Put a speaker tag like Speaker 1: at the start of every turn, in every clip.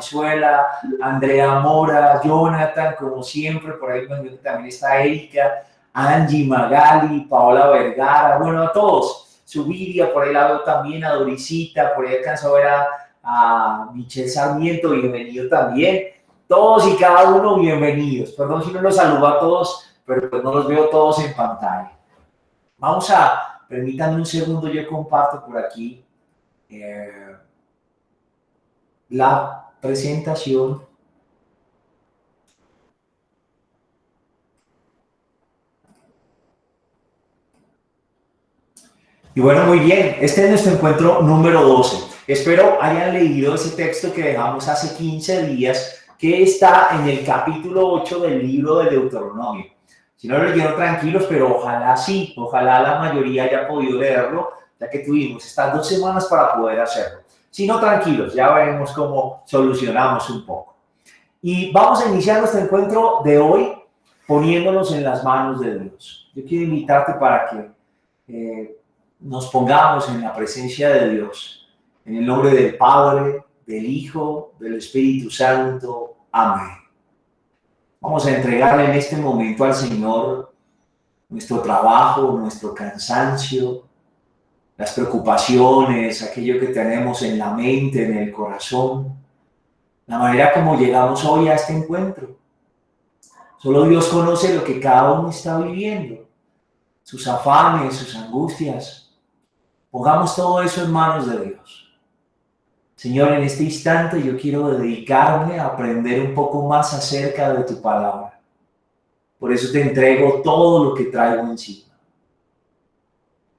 Speaker 1: Valenzuela, Andrea Mora, Jonathan, como siempre, por ahí también está Erika, Angie, Magali, Paola Vergara, bueno, a todos. Subiria, por ahí la veo también, a Dorisita, por ahí alcanzo a ver a Michelle Sarmiento, bienvenido también. Todos y cada uno, bienvenidos. Perdón si no los saludo a todos, pero pues no los veo todos en pantalla. Permítanme un segundo, yo comparto por aquí la presentación. Y bueno, muy bien, este es nuestro encuentro número 12. Espero hayan leído ese texto que dejamos hace 15 días, que está en el capítulo 8 del libro de Deuteronomio. Si no lo leyeron, tranquilos, pero ojalá sí, ojalá la mayoría haya podido leerlo, ya que tuvimos estas 2 semanas para poder hacerlo. Si no, tranquilos, ya veremos cómo solucionamos un poco. Y vamos a iniciar nuestro encuentro de hoy poniéndonos en las manos de Dios. Yo quiero invitarte para que nos pongamos en la presencia de Dios, en el nombre del Padre, del Hijo, del Espíritu Santo. Amén. Vamos a entregarle en este momento al Señor nuestro trabajo, nuestro cansancio, las preocupaciones, aquello que tenemos en la mente, en el corazón, la manera como llegamos hoy a este encuentro. Solo Dios conoce lo que cada uno está viviendo, sus afanes, sus angustias. Pongamos todo eso en manos de Dios. Señor, en este instante yo quiero dedicarme a aprender un poco más acerca de tu palabra. Por eso te entrego todo lo que traigo encima.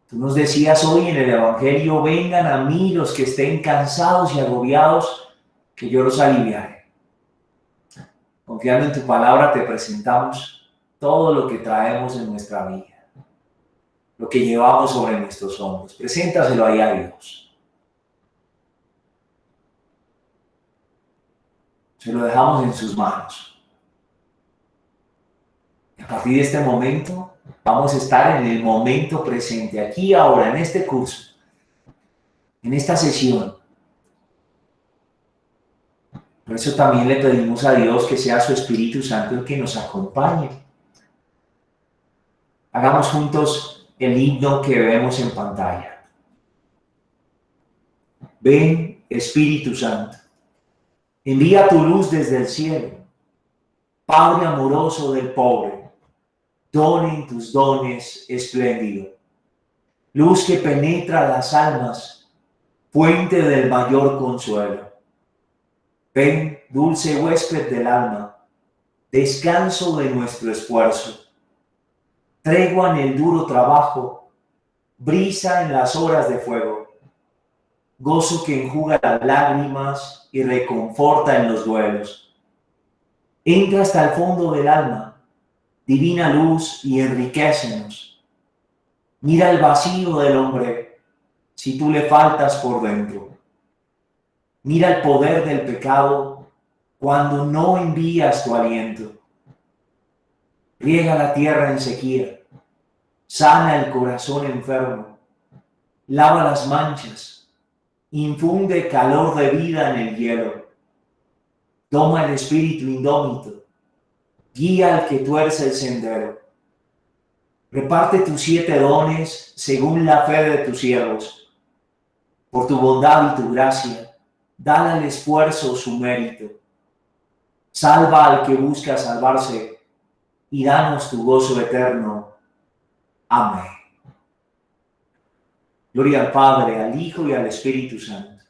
Speaker 1: Tú nos decías hoy en el Evangelio, vengan a mí los que estén cansados y agobiados, que yo los aliviaré. Confiando en tu palabra te presentamos todo lo que traemos en nuestra vida, lo que llevamos sobre nuestros hombros. Preséntaselo ahí a Dios. Se lo dejamos en sus manos. Y a partir de este momento, vamos a estar en el momento presente, aquí, ahora, en este curso, en esta sesión. Por eso también le pedimos a Dios que sea su Espíritu Santo el que nos acompañe. Hagamos juntos el himno que vemos en pantalla. Ven, Espíritu Santo, envía tu luz desde el cielo. Padre amoroso del pobre, donen tus dones espléndido. Luz que penetra las almas, fuente del mayor consuelo. Ven, dulce huésped del alma, descanso de nuestro esfuerzo. Tregua en el duro trabajo, brisa en las horas de fuego. Gozo que enjuga las lágrimas y reconforta en los duelos. Entra hasta el fondo del alma, divina luz, y enriquécenos. Mira el vacío del hombre, si tú le faltas por dentro. Mira el poder del pecado cuando no envías tu aliento. Riega la tierra en sequía, sana el corazón enfermo, lava las manchas, infunde calor de vida en el hielo. Toma el espíritu indómito, guía al que tuerce el sendero. Reparte tus 7 dones según la fe de tus siervos. Por tu bondad y tu gracia, dale al esfuerzo su mérito. Salva al que busca salvarse y danos tu gozo eterno. Amén. Gloria al Padre, al Hijo y al Espíritu Santo,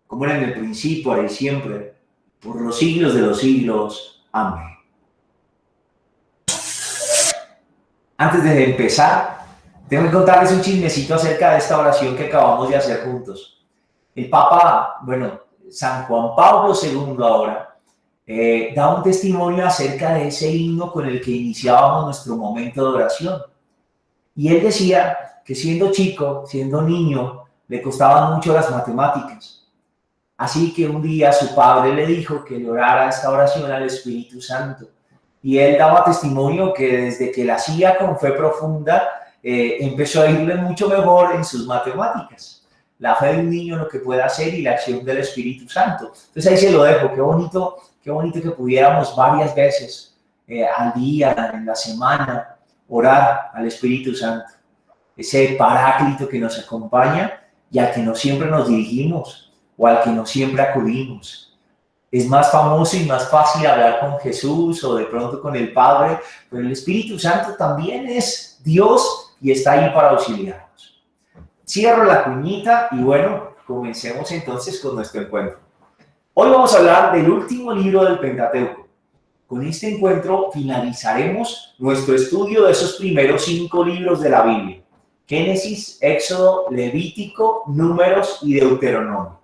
Speaker 1: como era en el principio, ahora y siempre, por los siglos de los siglos. Amén. Antes de empezar, tengo que contarles un chismecito acerca de esta oración que acabamos de hacer juntos. El Papa, San Juan Pablo II ahora, da un testimonio acerca de ese himno con el que iniciábamos nuestro momento de oración. Y él decía que siendo chico, siendo niño, le costaban mucho las matemáticas. Así que un día su padre le dijo que le orara esta oración al Espíritu Santo. Y él daba testimonio que desde que la hacía con fe profunda, empezó a irle mucho mejor en sus matemáticas. la fe de un niño en lo que pueda hacer y la acción del Espíritu Santo. Entonces ahí se lo dejo, qué bonito que pudiéramos varias veces al día, en la semana, orar al Espíritu Santo, ese paráclito que nos acompaña y al que no siempre nos dirigimos o al que no siempre acudimos. Es más famoso y más fácil hablar con Jesús o de pronto con el Padre, pero el Espíritu Santo también es Dios y está ahí para auxiliarnos. Cierro la cuñita y bueno, comencemos entonces con nuestro encuentro. Hoy vamos a hablar del último libro del Pentateuco. Con este encuentro finalizaremos nuestro estudio de esos primeros 5 libros de la Biblia: Génesis, Éxodo, Levítico, Números y Deuteronomio.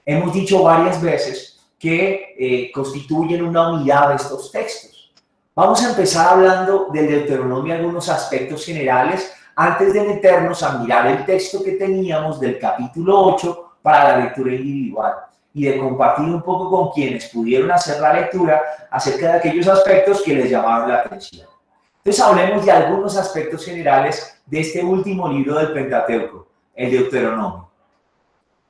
Speaker 1: Hemos dicho varias veces que constituyen una unidad de estos textos. Vamos a empezar hablando del Deuteronomio, algunos aspectos generales, antes de meternos a mirar el texto que teníamos del capítulo 8 para la lectura individual y de compartir un poco con quienes pudieron hacer la lectura acerca de aquellos aspectos que les llamaron la atención. Entonces hablemos de algunos aspectos generales de este último libro del Pentateuco, el Deuteronomio.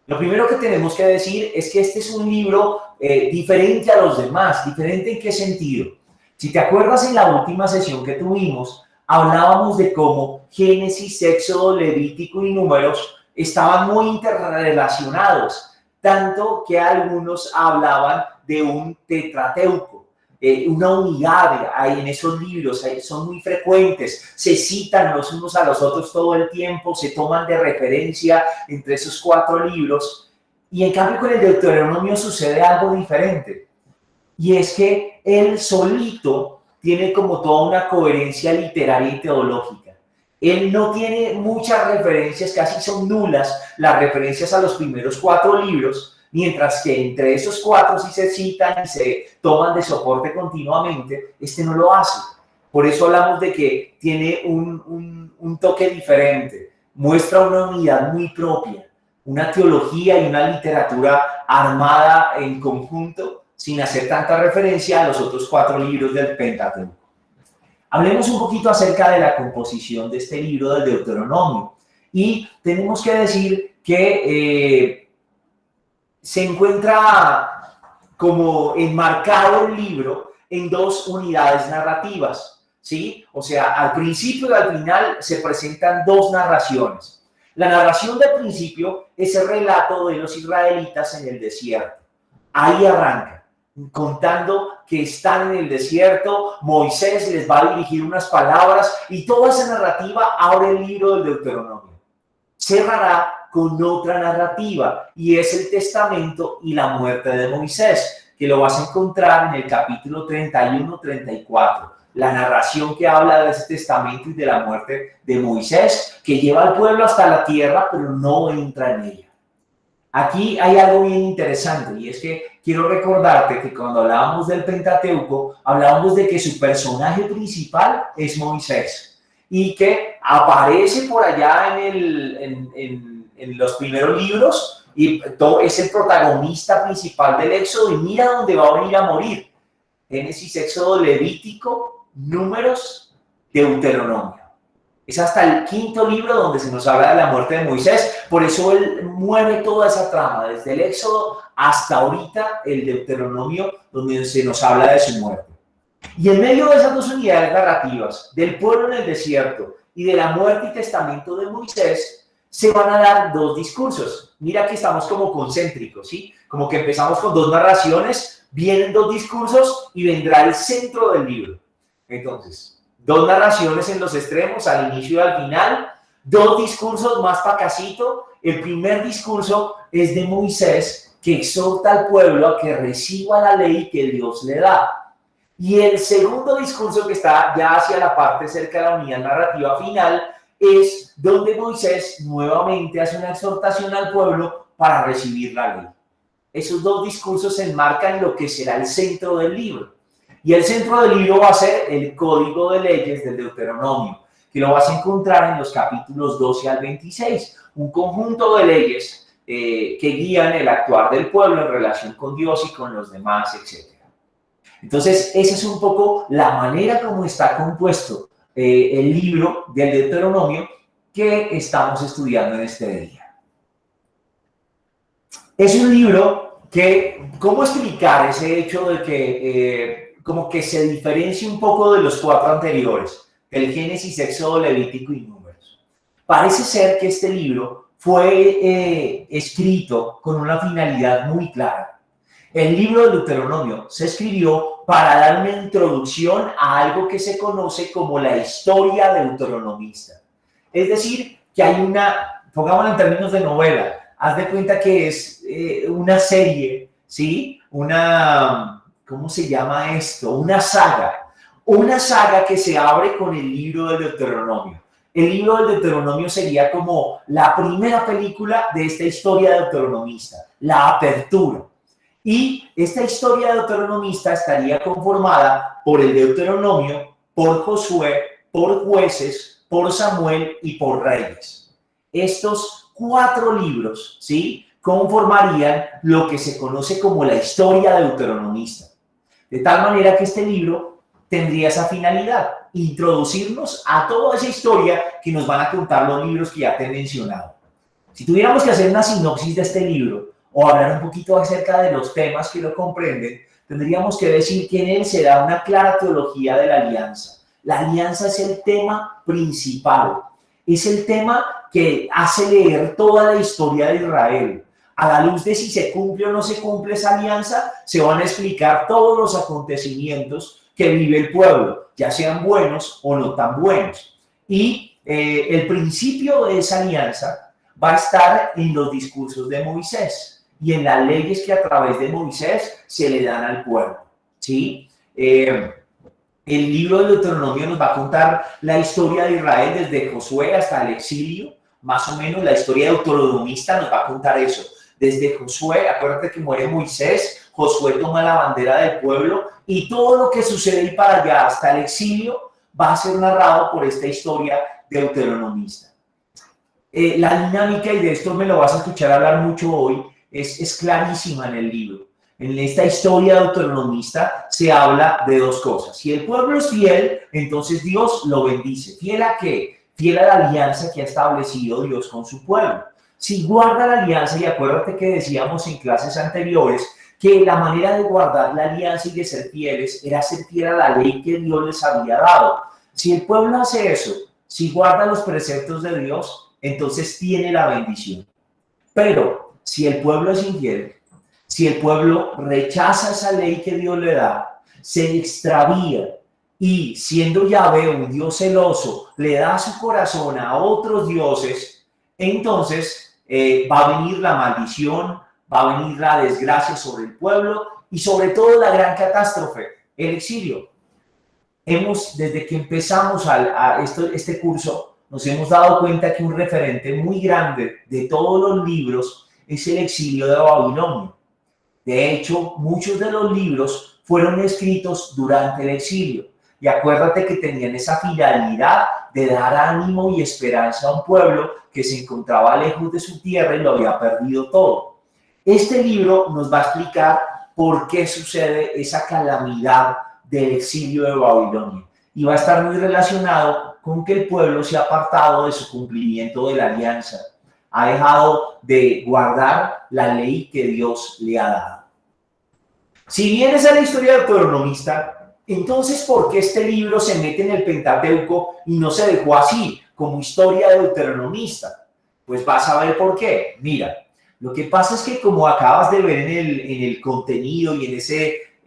Speaker 1: Lo primero que tenemos que decir es que este es un libro diferente a los demás. ¿Diferente en qué sentido? Si te acuerdas, en la última sesión que tuvimos, hablábamos de cómo Génesis, Éxodo, Levítico y Números estaban muy interrelacionados, tanto que algunos hablaban de un tetrateuco, una unidad en esos libros, son muy frecuentes, se citan los unos a los otros todo el tiempo, se toman de referencia entre esos 4 libros, y en cambio con el Deuteronomio sucede algo diferente, y es que él solito tiene como toda una coherencia literaria y teológica. Él no tiene muchas referencias, casi son nulas las referencias a los primeros 4 libros, mientras que entre esos 4 sí se citan y se toman de soporte continuamente. Este no lo hace. Por eso hablamos de que tiene un toque diferente, muestra una unidad muy propia, una teología y una literatura armada en conjunto, sin hacer tanta referencia a los otros 4 libros del Pentateuco. Hablemos un poquito acerca de la composición de este libro del Deuteronomio. Y tenemos que decir que se encuentra como enmarcado el libro en 2 unidades narrativas, ¿sí? O sea, al principio y al final se presentan 2 narraciones. La narración del principio es el relato de los israelitas en el desierto. Ahí arranca, contando que están en el desierto, Moisés les va a dirigir unas palabras y toda esa narrativa abre el libro del Deuteronomio. Cerrará con otra narrativa y es el testamento y la muerte de Moisés, que lo vas a encontrar en el capítulo 31-34. La narración que habla de ese testamento y de la muerte de Moisés, que lleva al pueblo hasta la tierra, pero no entra en ella. Aquí hay algo bien interesante y es que quiero recordarte que cuando hablábamos del Pentateuco, hablábamos de que su personaje principal es Moisés y que aparece por allá en los primeros libros y es el protagonista principal del Éxodo y mira dónde va a venir a morir. Génesis, Éxodo, Levítico, Números, Deuteronomio. Es hasta el 5.º libro donde se nos habla de la muerte de Moisés, por eso él mueve toda esa trama, desde el Éxodo hasta ahorita el Deuteronomio, donde se nos habla de su muerte. Y en medio de esas 2 unidades narrativas, del pueblo en el desierto y de la muerte y testamento de Moisés, se van a dar 2 discursos. Mira que estamos como concéntricos, ¿sí? Como que empezamos con 2 narraciones, vienen 2 discursos y vendrá el centro del libro. Entonces, 2 narraciones en los extremos, al inicio y al final, 2 discursos más pacacito. El primer discurso es de Moisés, que exhorta al pueblo a que reciba la ley que Dios le da. Y el segundo discurso, que está ya hacia la parte cerca de la unidad narrativa final, es donde Moisés nuevamente hace una exhortación al pueblo para recibir la ley. Esos 2 discursos se enmarcan lo que será el centro del libro. Y el centro del libro va a ser el Código de Leyes del Deuteronomio, que lo vas a encontrar en los capítulos 12 al 26, un conjunto de leyes que guían el actuar del pueblo en relación con Dios y con los demás, etc. Entonces, esa es un poco la manera como está compuesto el libro del Deuteronomio que estamos estudiando en este día. Es un libro que, ¿cómo explicar ese hecho de que como que se diferencia un poco de los cuatro anteriores, el Génesis, Éxodo, Levítico y Números? Parece ser que este libro fue escrito con una finalidad muy clara. El libro de Deuteronomio se escribió para dar una introducción a algo que se conoce como la historia deuteronomista. Es decir, que hay una, pongámoslo en términos de novela, haz de cuenta que es una serie, ¿sí? ¿Cómo se llama esto? Una saga que se abre con el libro del Deuteronomio. El libro del Deuteronomio sería como la primera película de esta historia deuteronomista, la apertura. Y esta historia deuteronomista estaría conformada por el Deuteronomio, por Josué, por Jueces, por Samuel y por Reyes. Estos cuatro libros, ¿sí?, conformarían lo que se conoce como la historia deuteronomista. De tal manera que este libro tendría esa finalidad, introducirnos a toda esa historia que nos van a contar los libros que ya te he mencionado. Si tuviéramos que hacer una sinopsis de este libro o hablar un poquito acerca de los temas que lo comprenden, tendríamos que decir que en él se da una clara teología de la alianza. La alianza es el tema principal, es el tema que hace leer toda la historia de Israel. A la luz de si se cumple o no se cumple esa alianza, se van a explicar todos los acontecimientos que vive el pueblo, ya sean buenos o no tan buenos. Y el principio de esa alianza va a estar en los discursos de Moisés y en las leyes que a través de Moisés se le dan al pueblo, ¿sí? El libro de Deuteronomio nos va a contar la historia de Israel desde Josué hasta el exilio, más o menos la historia deuteronomista nos va a contar eso. Desde Josué, acuérdate que muere Moisés, Josué toma la bandera del pueblo y todo lo que sucede ahí para allá hasta el exilio va a ser narrado por esta historia deuteronomista. La dinámica, y de esto me lo vas a escuchar hablar mucho hoy, es clarísima en el libro. En esta historia deuteronomista se habla de dos cosas. Si el pueblo es fiel, entonces Dios lo bendice. ¿Fiel a qué? Fiel a la alianza que ha establecido Dios con su pueblo. Si guarda la alianza, y acuérdate que decíamos en clases anteriores que la manera de guardar la alianza y de ser fieles era ser fiel a la ley que Dios les había dado. Si el pueblo hace eso, si guarda los preceptos de Dios, entonces tiene la bendición. Pero si el pueblo es infiel, si el pueblo rechaza esa ley que Dios le da, se extravía y siendo Yahvé un Dios celoso, le da su corazón a otros dioses, entonces va a venir la maldición, va a venir la desgracia sobre el pueblo y sobre todo la gran catástrofe, el exilio. Desde que empezamos este curso, nos hemos dado cuenta que un referente muy grande de todos los libros es el exilio de Babilonia. De hecho, muchos de los libros fueron escritos durante el exilio. Y acuérdate que tenían esa finalidad de dar ánimo y esperanza a un pueblo que se encontraba lejos de su tierra y lo había perdido todo. Este libro nos va a explicar por qué sucede esa calamidad del exilio de Babilonia. Y va a estar muy relacionado con que el pueblo se ha apartado de su cumplimiento de la alianza. Ha dejado de guardar la ley que Dios le ha dado. Si bien esa es la historia deuteronomista, entonces ¿por qué este libro se mete en el Pentateuco y no se dejó así, como historia deuteronomista? Pues vas a ver por qué. Mira, lo que pasa es que como acabas de ver en el contenido y en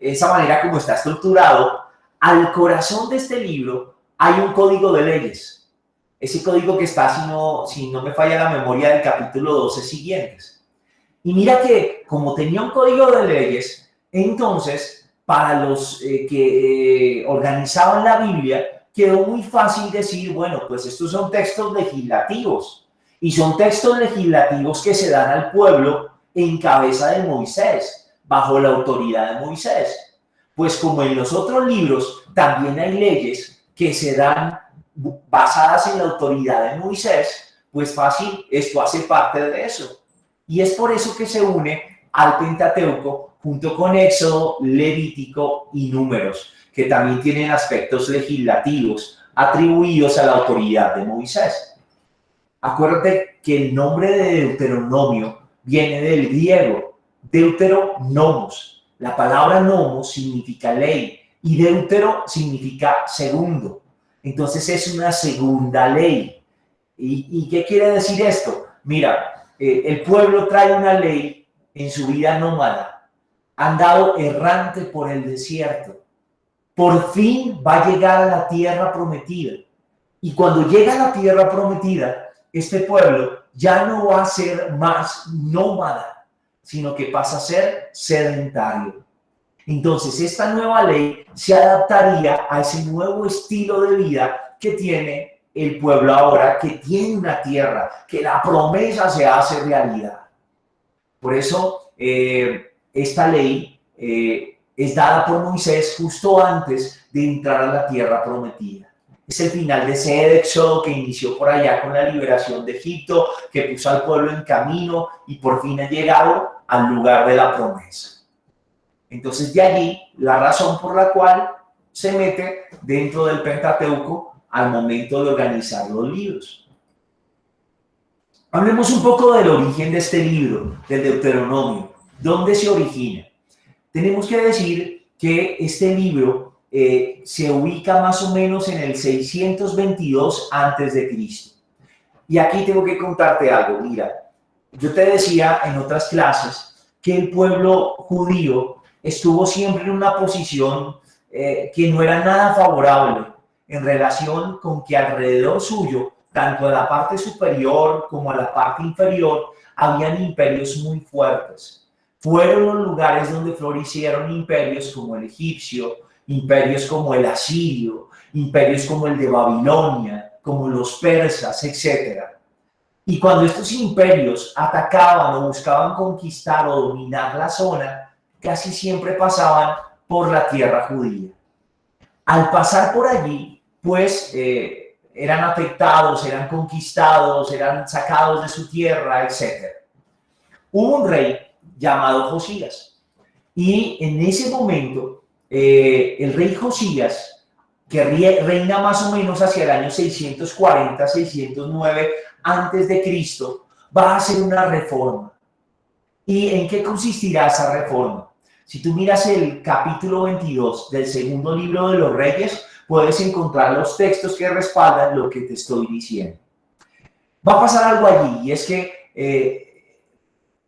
Speaker 1: esa manera como está estructurado, al corazón de este libro hay un código de leyes. Ese código que está, si no me falla la memoria, del capítulo 12 siguientes. Y mira que como tenía un código de leyes, entonces para los que organizaban la Biblia, quedó muy fácil decir, bueno, pues estos son textos legislativos. Y son textos legislativos que se dan al pueblo en cabeza de Moisés, bajo la autoridad de Moisés. Pues como en los otros libros, también hay leyes que se dan basadas en la autoridad de Moisés, pues fácil, esto hace parte de eso. Y es por eso que se une al Pentateuco junto con Éxodo, Levítico y Números, que también tienen aspectos legislativos atribuidos a la autoridad de Moisés. Acuérdate que el nombre de Deuteronomio viene del griego, deuteronomos. La palabra nomos significa ley y deutero significa segundo. Entonces es una segunda ley. ¿Y qué quiere decir esto? Mira, el pueblo trae una ley en su vida nómada. Andado errante por el desierto. Por fin va a llegar a la tierra prometida. Y cuando llega a la tierra prometida, este pueblo ya no va a ser más nómada, sino que pasa a ser sedentario. Entonces, esta nueva ley se adaptaría a ese nuevo estilo de vida que tiene el pueblo ahora, que tiene una tierra, que la promesa se hace realidad. Por eso, esta ley es dada por Moisés justo antes de entrar a la tierra prometida. Es el final de ese éxodo que inició por allá con la liberación de Egipto, que puso al pueblo en camino y por fin ha llegado al lugar de la promesa. Entonces, de allí la razón por la cual se mete dentro del Pentateuco al momento de organizar los libros. Hablemos un poco del origen de este libro, del Deuteronomio. ¿Dónde se origina? Tenemos que decir que este libro se ubica más o menos en el 622 a.C. Y aquí tengo que contarte algo. Mira, yo te decía en otras clases que el pueblo judío estuvo siempre en una posición que no era nada favorable en relación con que alrededor suyo, tanto a la parte superior como a la parte inferior, habían imperios muy fuertes. Fueron los lugares donde florecieron imperios como el egipcio, imperios como el asirio, imperios como el de Babilonia, como los persas, etc. Y cuando estos imperios atacaban o buscaban conquistar o dominar la zona, casi siempre pasaban por la tierra judía. Al pasar por allí, pues eran afectados, eran conquistados, eran sacados de su tierra, etc. Hubo un rey llamado Josías y en ese momento el rey Josías, que reina más o menos hacia el año 640-609 antes de Cristo, va a hacer una reforma. ¿Y en qué consistirá esa reforma? Si tú miras el capítulo 22 del segundo libro de los Reyes, puedes encontrar los textos que respaldan lo que te estoy diciendo. Va a pasar algo allí, y es que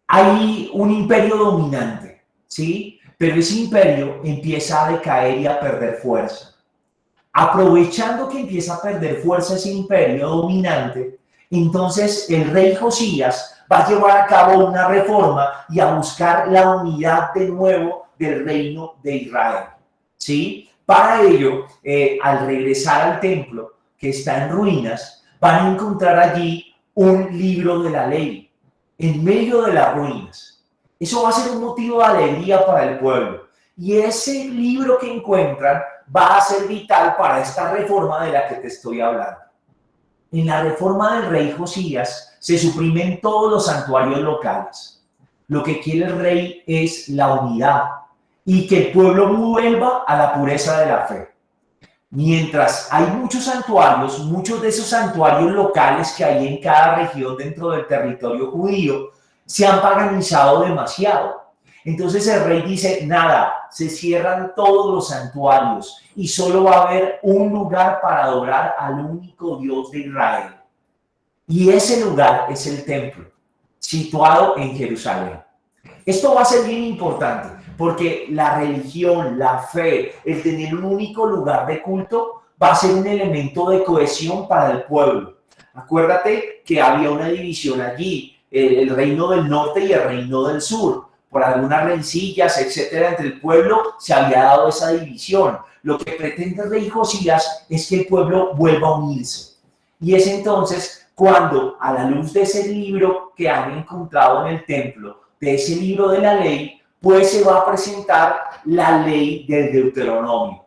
Speaker 1: hay un imperio dominante, ¿sí? Pero ese imperio empieza a decaer y a perder fuerza. Aprovechando que empieza a perder fuerza ese imperio dominante, entonces el rey Josías va a llevar a cabo una reforma y a buscar la unidad de nuevo del reino de Israel, ¿sí? Para ello, al regresar al templo, que está en ruinas, van a encontrar allí un libro de la ley, en medio de las ruinas. Eso va a ser un motivo de alegría para el pueblo. Y ese libro que encuentran va a ser vital para esta reforma de la que te estoy hablando. En la reforma del rey Josías se suprimen todos los santuarios locales. Lo que quiere el rey es la unidad y que el pueblo vuelva a la pureza de la fe. Mientras hay muchos santuarios, muchos de esos santuarios locales que hay en cada región dentro del territorio judío se han paganizado demasiado. Entonces el rey dice, nada, se cierran todos los santuarios y solo va a haber un lugar para adorar al único Dios de Israel. Y ese lugar es el templo, situado en Jerusalén. Esto va a ser bien importante porque la religión, la fe, el tener un único lugar de culto va a ser un elemento de cohesión para el pueblo. Acuérdate que había una división allí, el reino del norte y el reino del sur. Por algunas rencillas, etcétera, entre el pueblo se había dado esa división. Lo que pretende el rey Josías es que el pueblo vuelva a unirse. Y es entonces cuando, a la luz de ese libro que han encontrado en el templo, de ese libro de la ley, pues se va a presentar la ley del Deuteronomio,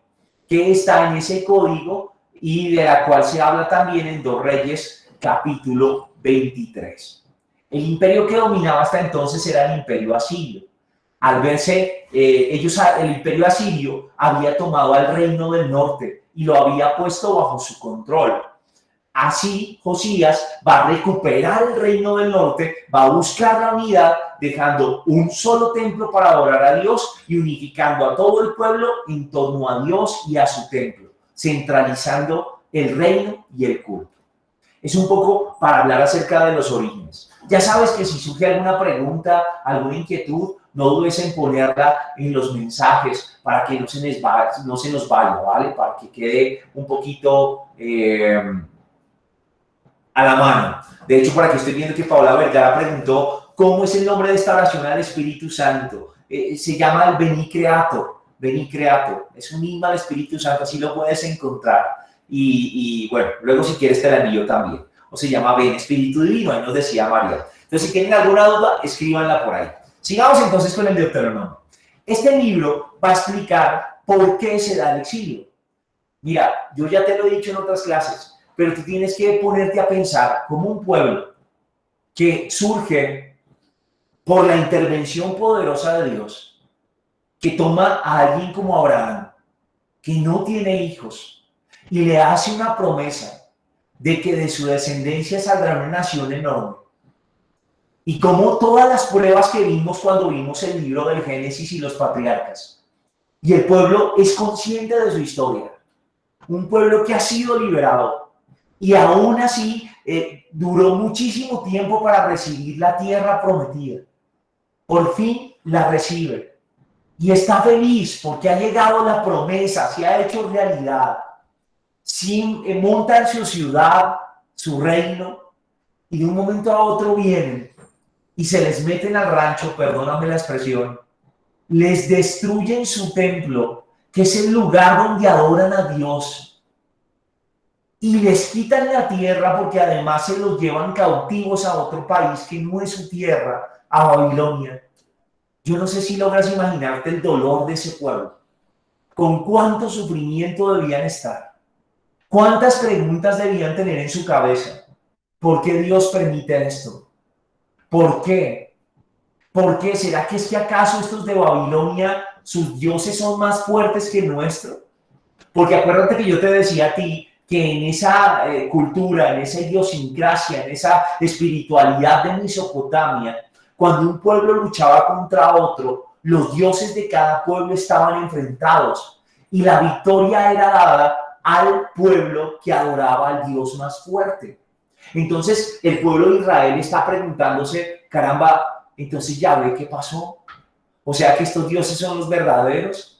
Speaker 1: que está en ese código y de la cual se habla también en 2 Reyes, capítulo 23. El imperio que dominaba hasta entonces era el imperio asirio. Al verse, el imperio asirio había tomado al reino del norte y lo había puesto bajo su control. Así Josías va a recuperar el reino del norte, va a buscar la unidad, dejando un solo templo para adorar a Dios y unificando a todo el pueblo en torno a Dios y a su templo, centralizando el reino y el culto. Es un poco para hablar acerca de los orígenes. Ya sabes que si surge alguna pregunta, alguna inquietud, no dudes en ponerla en los mensajes para que no se nos vaya, ¿vale? Para que quede un poquito a la mano. De hecho, por aquí estoy viendo que Paola Vergara preguntó cómo es el nombre de esta oración al Espíritu Santo. Se llama el Veni Creator. Veni Creator. Es un himno al Espíritu Santo, así lo puedes encontrar. Y bueno, luego si quieres te la envío también. O se llama Ven Espíritu Divino, ahí nos decía María. Entonces, si tienen alguna duda, escríbanla por ahí. Sigamos entonces con el Deuteronomio. Este libro va a explicar por qué se da el exilio. Mira, yo ya te lo he dicho en otras clases, pero tú tienes que ponerte a pensar como un pueblo que surge por la intervención poderosa de Dios, que toma a alguien como Abraham, que no tiene hijos, y le hace una promesa de que de su descendencia saldrá una nación enorme. Y como todas las pruebas que vimos cuando vimos el libro del Génesis y los patriarcas, y el pueblo es consciente de su historia, un pueblo que ha sido liberado, y aún así duró muchísimo tiempo para recibir la tierra prometida. Por fin la recibe y está feliz porque ha llegado la promesa, se ha hecho realidad. Monta en su ciudad, su reino, y de un momento a otro vienen y se les meten al rancho, perdóname la expresión, les destruyen su templo, que es el lugar donde adoran a Dios, y les quitan la tierra porque además se los llevan cautivos a otro país que no es su tierra, a Babilonia. Yo no sé si logras imaginarte el dolor de ese pueblo, con cuánto sufrimiento debían estar, cuántas preguntas debían tener en su cabeza. ¿Por qué Dios permite esto? ¿Por qué? ¿Por qué? ¿Será que es que acaso estos de Babilonia, sus dioses son más fuertes que el nuestro? Porque acuérdate que yo te decía a ti que en esa cultura, en esa idiosincrasia, en esa espiritualidad de Mesopotamia, cuando un pueblo luchaba contra otro, los dioses de cada pueblo estaban enfrentados y la victoria era dada al pueblo que adoraba al Dios más fuerte. Entonces el pueblo de Israel está preguntándose, caramba, entonces Yahvé, ¿qué pasó? O sea que estos dioses son los verdaderos.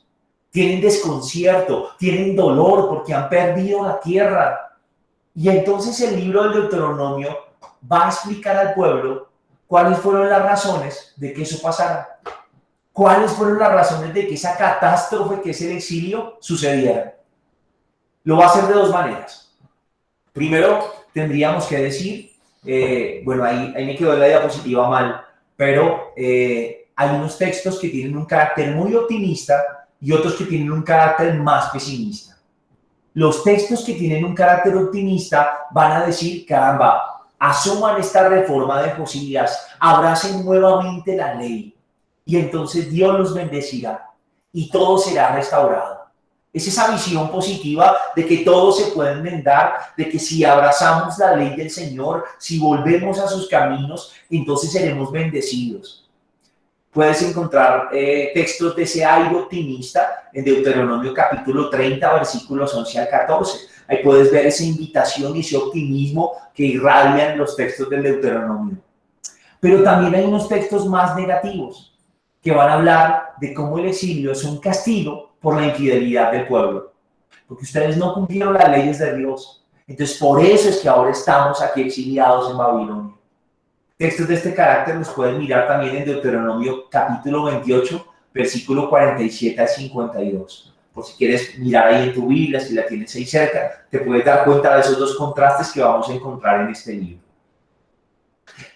Speaker 1: Tienen desconcierto, tienen dolor porque han perdido la tierra. Y entonces el libro del Deuteronomio va a explicar al pueblo cuáles fueron las razones de que eso pasara. ¿Cuáles fueron las razones de que esa catástrofe que es el exilio sucediera? Lo va a hacer de dos maneras. Primero, tendríamos que decir, bueno, ahí me quedó la diapositiva mal, pero hay unos textos que tienen un carácter muy optimista y otros que tienen un carácter más pesimista. Los textos que tienen un carácter optimista van a decir, caramba, asuman esta reforma de Josías, abracen nuevamente la ley y entonces Dios los bendecirá y todo será restaurado. Es esa visión positiva de que todo se puede enmendar, de que si abrazamos la ley del Señor, si volvemos a sus caminos, entonces seremos bendecidos. Puedes encontrar textos de ese aire optimista en Deuteronomio capítulo 30, versículos 11 al 14. Ahí puedes ver esa invitación y ese optimismo que irradian los textos del Deuteronomio. Pero también hay unos textos más negativos que van a hablar de cómo el exilio es un castigo por la infidelidad del pueblo. Porque ustedes no cumplieron las leyes de Dios. Entonces, por eso es que ahora estamos aquí exiliados en Babilonia. Textos de este carácter los pueden mirar también en Deuteronomio capítulo 28, versículo 47 al 52. Por si quieres mirar ahí en tu Biblia, si la tienes ahí cerca, te puedes dar cuenta de esos dos contrastes que vamos a encontrar en este libro.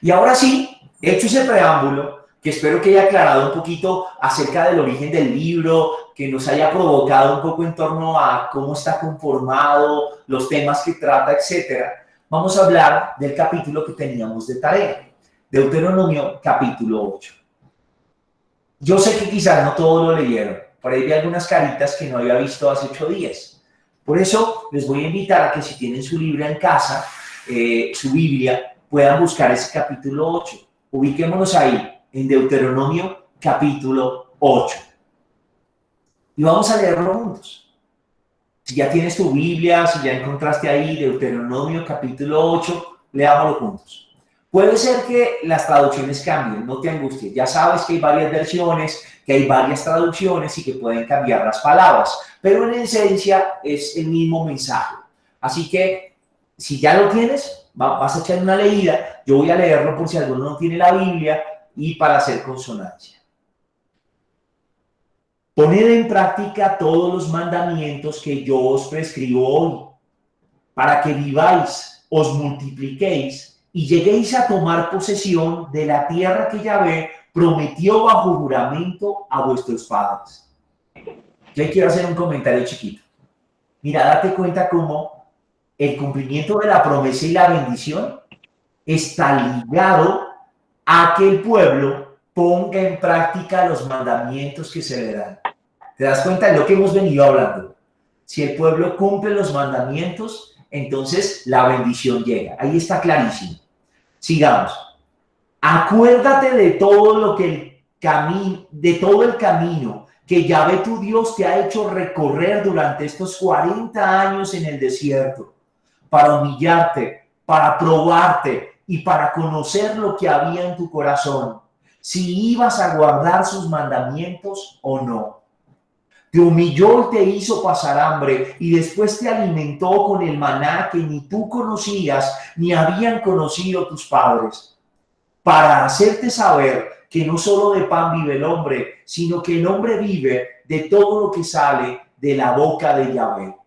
Speaker 1: Y ahora sí, hecho ese preámbulo, que espero que haya aclarado un poquito acerca del origen del libro, que nos haya provocado un poco en torno a cómo está conformado, los temas que trata, etcétera. Vamos a hablar del capítulo que teníamos de tarea. Deuteronomio capítulo 8. Yo sé que quizás no todos lo leyeron, por ahí vi algunas caritas que no había visto hace 8 días, Por eso les voy a invitar a que si tienen su Biblia en casa, su Biblia, puedan buscar ese capítulo 8. Ubiquémonos ahí, en Deuteronomio capítulo 8. Y vamos a leerlo juntos. Si ya tienes tu Biblia, si ya encontraste ahí Deuteronomio capítulo 8, leámoslo juntos. Puede ser que las traducciones cambien, no te angusties. Ya sabes que hay varias versiones, que hay varias traducciones y que pueden cambiar las palabras, pero en esencia es el mismo mensaje. Así que si ya lo tienes, vas a echar una leída. Yo voy a leerlo por si alguno no tiene la Biblia y para hacer consonancia. Poned en práctica todos los mandamientos que yo os prescribo hoy, para que viváis, os multipliquéis y lleguéis a tomar posesión de la tierra que Yahvé prometió bajo juramento a vuestros padres. Yo quiero hacer un comentario chiquito. Mira, date cuenta cómo el cumplimiento de la promesa y la bendición está ligado a que el pueblo ponga en práctica los mandamientos que se le dan. ¿Te das cuenta de lo que hemos venido hablando? Si el pueblo cumple los mandamientos, entonces la bendición llega. Ahí está clarísimo. Sigamos. Acuérdate de todo lo que de todo el camino que Yahvé tu Dios te ha hecho recorrer durante estos 40 años en el desierto, para humillarte, para probarte y para conocer lo que había en tu corazón, si ibas a guardar sus mandamientos o no. Te humilló y te hizo pasar hambre y después te alimentó con el maná que ni tú conocías ni habían conocido tus padres, para hacerte saber que no solo de pan vive el hombre, sino que el hombre vive de todo lo que sale de la boca de Yahvé.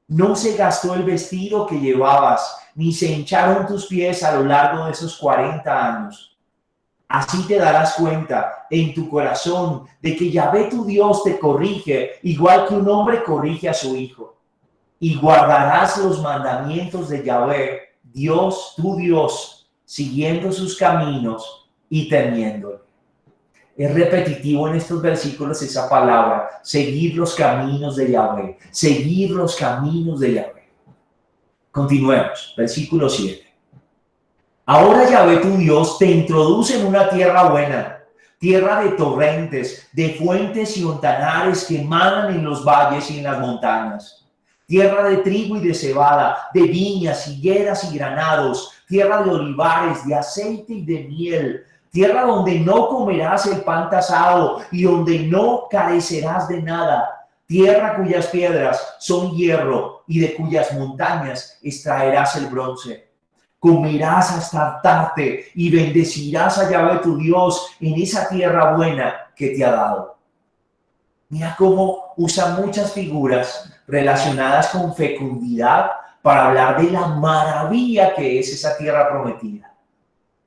Speaker 1: No se gastó el vestido que llevabas, ni se hincharon tus pies a lo largo de esos 40 años. Así te darás cuenta en tu corazón de que Yahvé tu Dios te corrige, igual que un hombre corrige a su hijo. Y guardarás los mandamientos de Yahvé, Dios, tu Dios, siguiendo sus caminos y temiéndole. Es repetitivo en estos versículos esa palabra, seguir los caminos de Yahvé, seguir los caminos de Yahvé. Continuemos, versículo 7. Ahora Yahvé tu Dios te introduce en una tierra buena, tierra de torrentes, de fuentes y ontanares que emanan en los valles y en las montañas, tierra de trigo y de cebada, de viñas, higueras y granados, tierra de olivares, de aceite y de miel, tierra donde no comerás el pan tasado y donde no carecerás de nada, tierra cuyas piedras son hierro y de cuyas montañas extraerás el bronce. Comerás hasta hartarte y bendecirás a Yahvé tu Dios en esa tierra buena que te ha dado. Mira cómo usa muchas figuras relacionadas con fecundidad para hablar de la maravilla que es esa tierra prometida,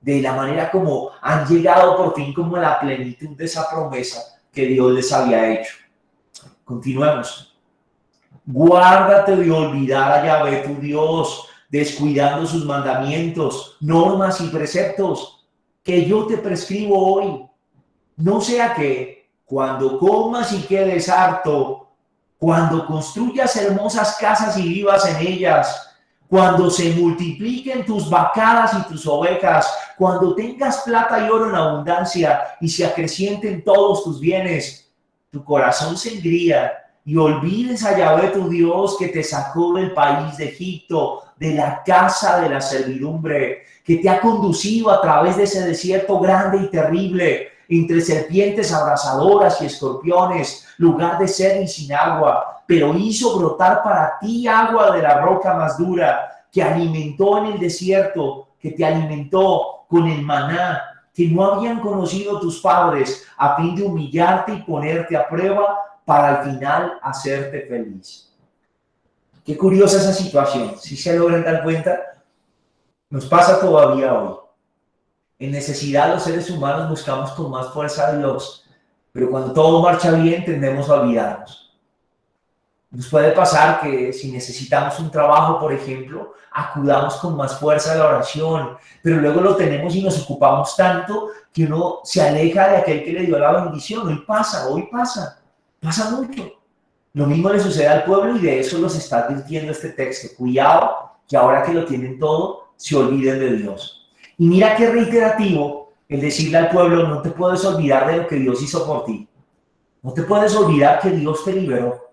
Speaker 1: de la manera como han llegado por fin como a la plenitud de esa promesa que Dios les había hecho. Continuemos. Guárdate de olvidar a Yahvé tu Dios, descuidando sus mandamientos, normas y preceptos que yo te prescribo hoy. No sea que cuando comas y quedes harto, cuando construyas hermosas casas y vivas en ellas, cuando se multipliquen tus vacadas y tus ovejas, cuando tengas plata y oro en abundancia y se acrecienten todos tus bienes, tu corazón se engría y olvides a Yahvé tu Dios que te sacó del país de Egipto, de la casa de la servidumbre, que te ha conducido a través de ese desierto grande y terrible, entre serpientes abrasadoras y escorpiones, lugar de sed y sin agua, pero hizo brotar para ti agua de la roca más dura, que alimentó en el desierto, que te alimentó con el maná, que no habían conocido tus padres, a fin de humillarte y ponerte a prueba para al final hacerte feliz. Qué curiosa esa situación. Si se logran dar cuenta, nos pasa todavía hoy. En necesidad los seres humanos buscamos con más fuerza a Dios, pero cuando todo marcha bien tendemos a olvidarnos. Nos puede pasar que si necesitamos un trabajo, por ejemplo, acudamos con más fuerza a la oración, pero luego lo tenemos y nos ocupamos tanto que uno se aleja de aquel que le dio la bendición. Hoy pasa mucho. Lo mismo le sucede al pueblo y de eso los está advirtiendo este texto. Cuidado, que ahora que lo tienen todo, se olviden de Dios. Y mira qué reiterativo el decirle al pueblo, no te puedes olvidar de lo que Dios hizo por ti. No te puedes olvidar que Dios te liberó.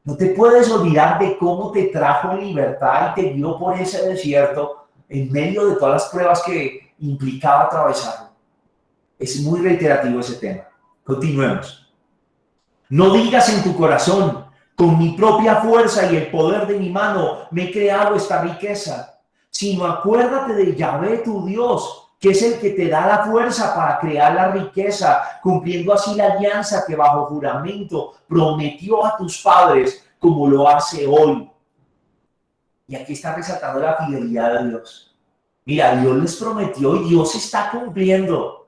Speaker 1: No te puedes olvidar de cómo te trajo libertad y te guió por ese desierto en medio de todas las pruebas que implicaba atravesarlo. Es muy reiterativo ese tema. Continuemos. No digas en tu corazón, con mi propia fuerza y el poder de mi mano me he creado esta riqueza, sino acuérdate de Yahvé tu Dios, que es el que te da la fuerza para crear la riqueza, cumpliendo así la alianza que bajo juramento prometió a tus padres, como lo hace hoy. Y aquí está resaltando la fidelidad de Dios. Mira, Dios les prometió y Dios está cumpliendo.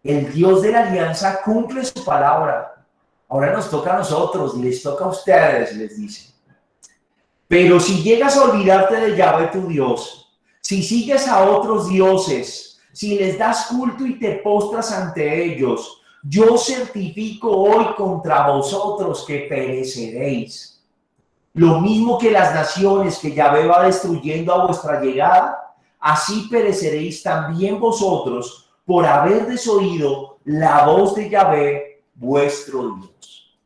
Speaker 1: El Dios de la alianza cumple su palabra. Ahora nos toca a nosotros, les toca a ustedes, les dice. Pero si llegas a olvidarte de Yahvé tu Dios, si sigues a otros dioses, si les das culto y te postras ante ellos, yo certifico hoy contra vosotros que pereceréis. Lo mismo que las naciones que Yahvé va destruyendo a vuestra llegada, así pereceréis también vosotros por haber desoído la voz de Yahvé, vuestro Dios.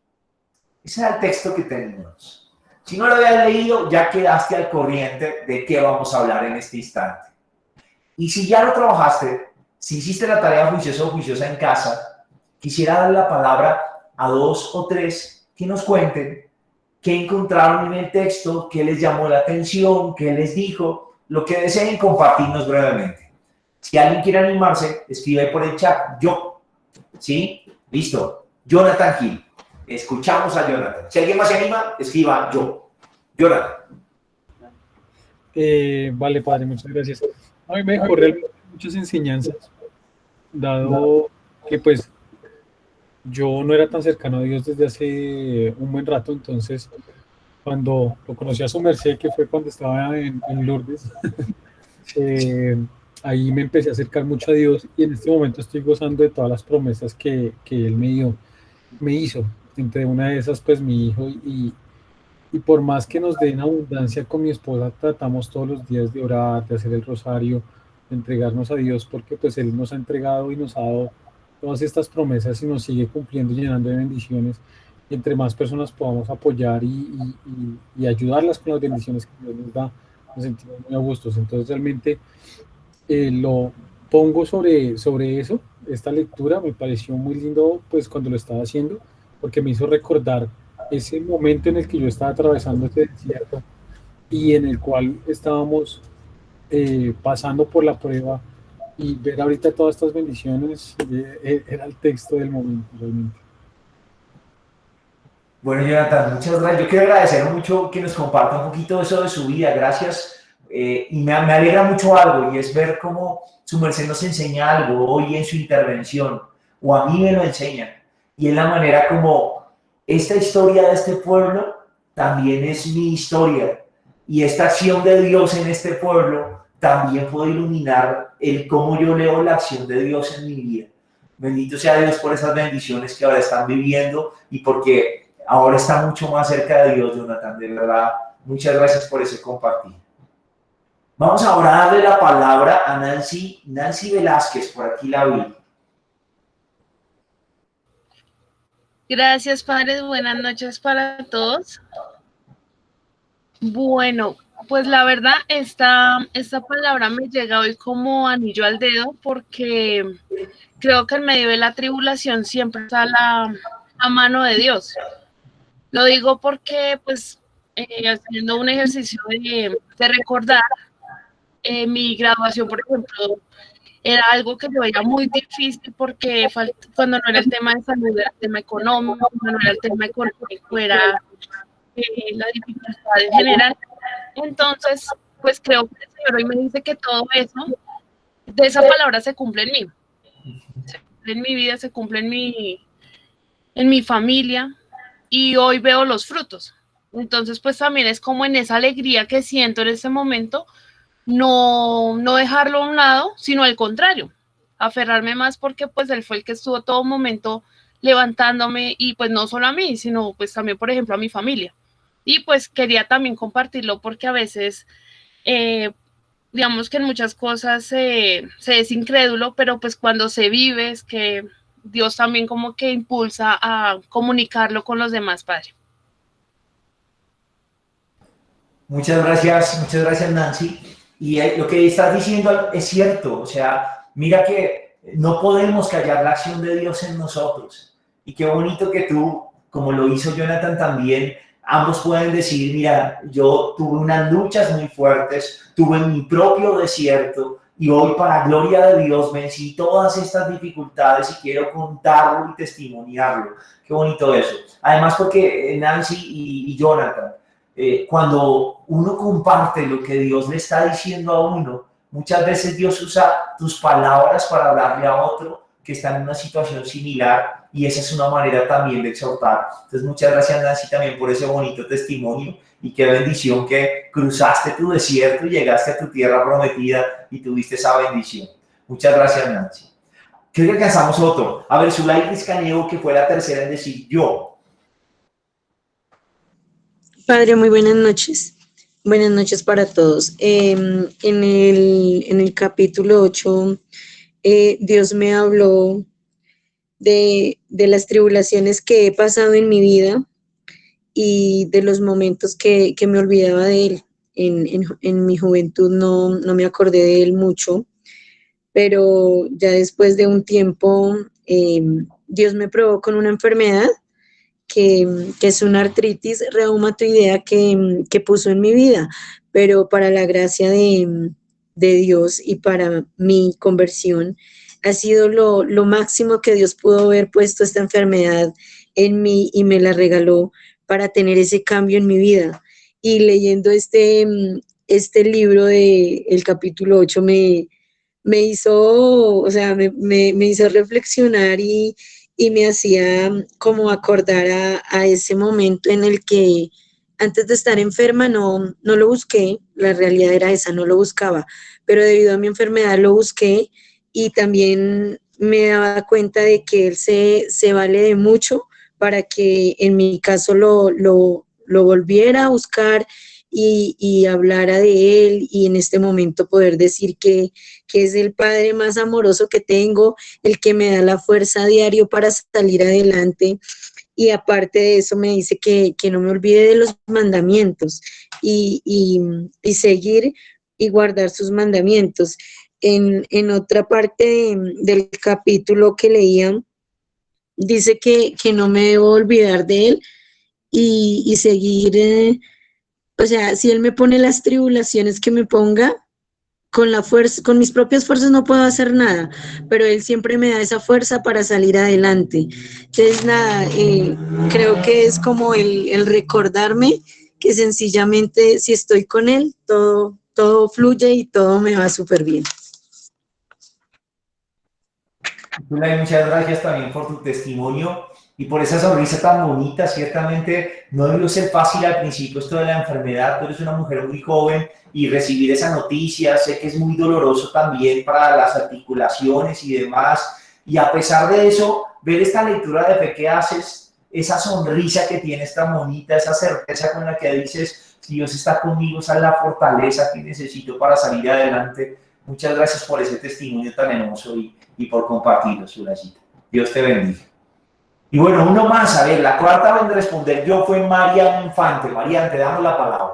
Speaker 1: Ese es el texto que tenemos. Si no lo habías leído, ya quedaste al corriente de qué vamos a hablar en este instante. Y si ya lo trabajaste, si hiciste la tarea juiciosa o juiciosa en casa, quisiera dar la palabra a 2 o 3 que nos cuenten qué encontraron en el texto, qué les llamó la atención, qué les dijo, lo que deseen compartirnos brevemente. Si alguien quiere animarse, escribe por el chat, yo, ¿sí? Listo, Jonathan Gil. Escuchamos a Jonathan. Si alguien más se anima, escriba yo. Jonathan.
Speaker 2: Vale, padre, muchas gracias. A mí me dejó realmente muchas enseñanzas, dado que pues yo no era tan cercano a Dios desde hace un buen rato, entonces cuando lo conocí a su merced, que fue cuando estaba en Lourdes, eh, ahí me empecé a acercar mucho a Dios y en este momento estoy gozando de todas las promesas que Él me hizo. Entre una de esas, pues mi hijo y por más que nos den abundancia con mi esposa, tratamos todos los días de orar, de hacer el rosario, de entregarnos a Dios, porque pues Él nos ha entregado y nos ha dado todas estas promesas y nos sigue cumpliendo y llenando de bendiciones. Y entre más personas podamos apoyar y ayudarlas con las bendiciones que Dios nos da, nos sentimos muy a gustos. Entonces realmente lo pongo sobre eso. Esta lectura me pareció muy lindo pues cuando lo estaba haciendo, porque me hizo recordar ese momento en el que yo estaba atravesando este desierto y en el cual estábamos pasando por la prueba y ver ahorita todas estas bendiciones era el texto del momento realmente.
Speaker 1: Bueno, Jonathan, muchas gracias. Yo quiero agradecer mucho que nos comparta un poquito eso de su vida. Gracias. Y me alegra mucho algo, y es ver cómo su merced nos enseña algo hoy en su intervención, o a mí me lo enseña. Y es la manera como esta historia de este pueblo también es mi historia. Y esta acción de Dios en este pueblo también puede iluminar el cómo yo leo la acción de Dios en mi vida. Bendito sea Dios por esas bendiciones que ahora están viviendo y porque ahora está mucho más cerca de Dios, Jonathan. De verdad, muchas gracias por ese compartir. Vamos ahora a darle la palabra a Nancy Velázquez, por aquí la vi.
Speaker 3: Gracias, padres. Buenas noches para todos. Bueno, pues la verdad, esta palabra me llega hoy como anillo al dedo porque creo que en medio de la tribulación siempre está la mano de Dios. Lo digo porque, pues, haciendo un ejercicio de recordar mi graduación, por ejemplo, era algo que yo veía muy difícil porque cuando no era el tema de salud, era el tema económico, cuando no era el tema económico, era la dificultad en general. Entonces, pues creo que el Señor hoy me dice que todo eso, de esa palabra se cumple en mí. Se cumple en mi vida, se cumple en mi familia, y hoy veo los frutos. Entonces, pues también es como en esa alegría que siento en ese momento, no dejarlo a un lado, sino al contrario, aferrarme más porque pues él fue el que estuvo todo momento levantándome, y pues no solo a mí, sino pues también, por ejemplo, a mi familia. Y pues quería también compartirlo porque a veces, digamos que en muchas cosas se es incrédulo, pero pues cuando se vive es que Dios también como que impulsa a comunicarlo con los demás, Padre.
Speaker 1: Muchas gracias Nancy. Y lo que estás diciendo es cierto, o sea, mira que no podemos callar la acción de Dios en nosotros. Y qué bonito que tú, como lo hizo Jonathan también, ambos pueden decir, mira, yo tuve unas luchas muy fuertes, tuve mi propio desierto y hoy para gloria de Dios vencí todas estas dificultades y quiero contarlo y testimoniarlo. Qué bonito eso. Además porque Nancy y Jonathan, cuando uno comparte lo que Dios le está diciendo a uno, muchas veces Dios usa tus palabras para hablarle a otro que está en una situación similar y esa es una manera también de exhortar. Entonces, muchas gracias Nancy también por ese bonito testimonio y qué bendición que cruzaste tu desierto y llegaste a tu tierra prometida y tuviste esa bendición. Muchas gracias Nancy. Creo que alcanzamos otro. A ver, Zulay Caneo, que fue la tercera en decir yo.
Speaker 4: Padre, muy buenas noches. Buenas noches para todos. En el capítulo 8, Dios me habló de las tribulaciones que he pasado en mi vida y de los momentos que me olvidaba de Él. En mi juventud no me acordé de Él mucho, pero ya después de un tiempo, Dios me probó con una enfermedad que es una artritis reumatoidea que puso en mi vida, pero para la gracia de Dios y para mi conversión, ha sido lo máximo que Dios pudo haber puesto esta enfermedad en mí y me la regaló para tener ese cambio en mi vida. Y leyendo este libro el capítulo 8 me hizo, o sea, me hizo reflexionar y me hacía como acordar a ese momento en el que antes de estar enferma no lo busqué, la realidad era esa, no lo buscaba, pero debido a mi enfermedad lo busqué y también me daba cuenta de que Él se vale de mucho para que en mi caso lo volviera a buscar y hablara de Él y en este momento poder decir que es el Padre más amoroso que tengo, el que me da la fuerza a diario para salir adelante. Y aparte de eso me dice que no me olvide de los mandamientos y seguir y guardar sus mandamientos. En otra parte del capítulo que leía, dice que no me debo olvidar de Él y seguir, o sea, si Él me pone las tribulaciones que me ponga, con la fuerza, con mis propias fuerzas no puedo hacer nada, pero Él siempre me da esa fuerza para salir adelante. Entonces, nada, creo que es como el recordarme que sencillamente si estoy con Él, todo fluye y todo me va súper bien.
Speaker 1: Zulay, muchas gracias también por tu testimonio y por esa sonrisa tan bonita. Ciertamente no debió ser fácil al principio esto de la enfermedad. Tú eres una mujer muy joven y recibir esa noticia, sé que es muy doloroso también para las articulaciones y demás. Y a pesar de eso, ver esta lectura de fe que haces, esa sonrisa que tienes tan bonita, esa certeza con la que dices, si Dios está conmigo, esa es la fortaleza que necesito para salir adelante. Muchas gracias por ese testimonio tan hermoso y por compartirlo, Zulayita. Dios te bendiga. Y bueno, uno más, a ver, la cuarta en responder yo fue Marian Infante. Marian, te damos la palabra.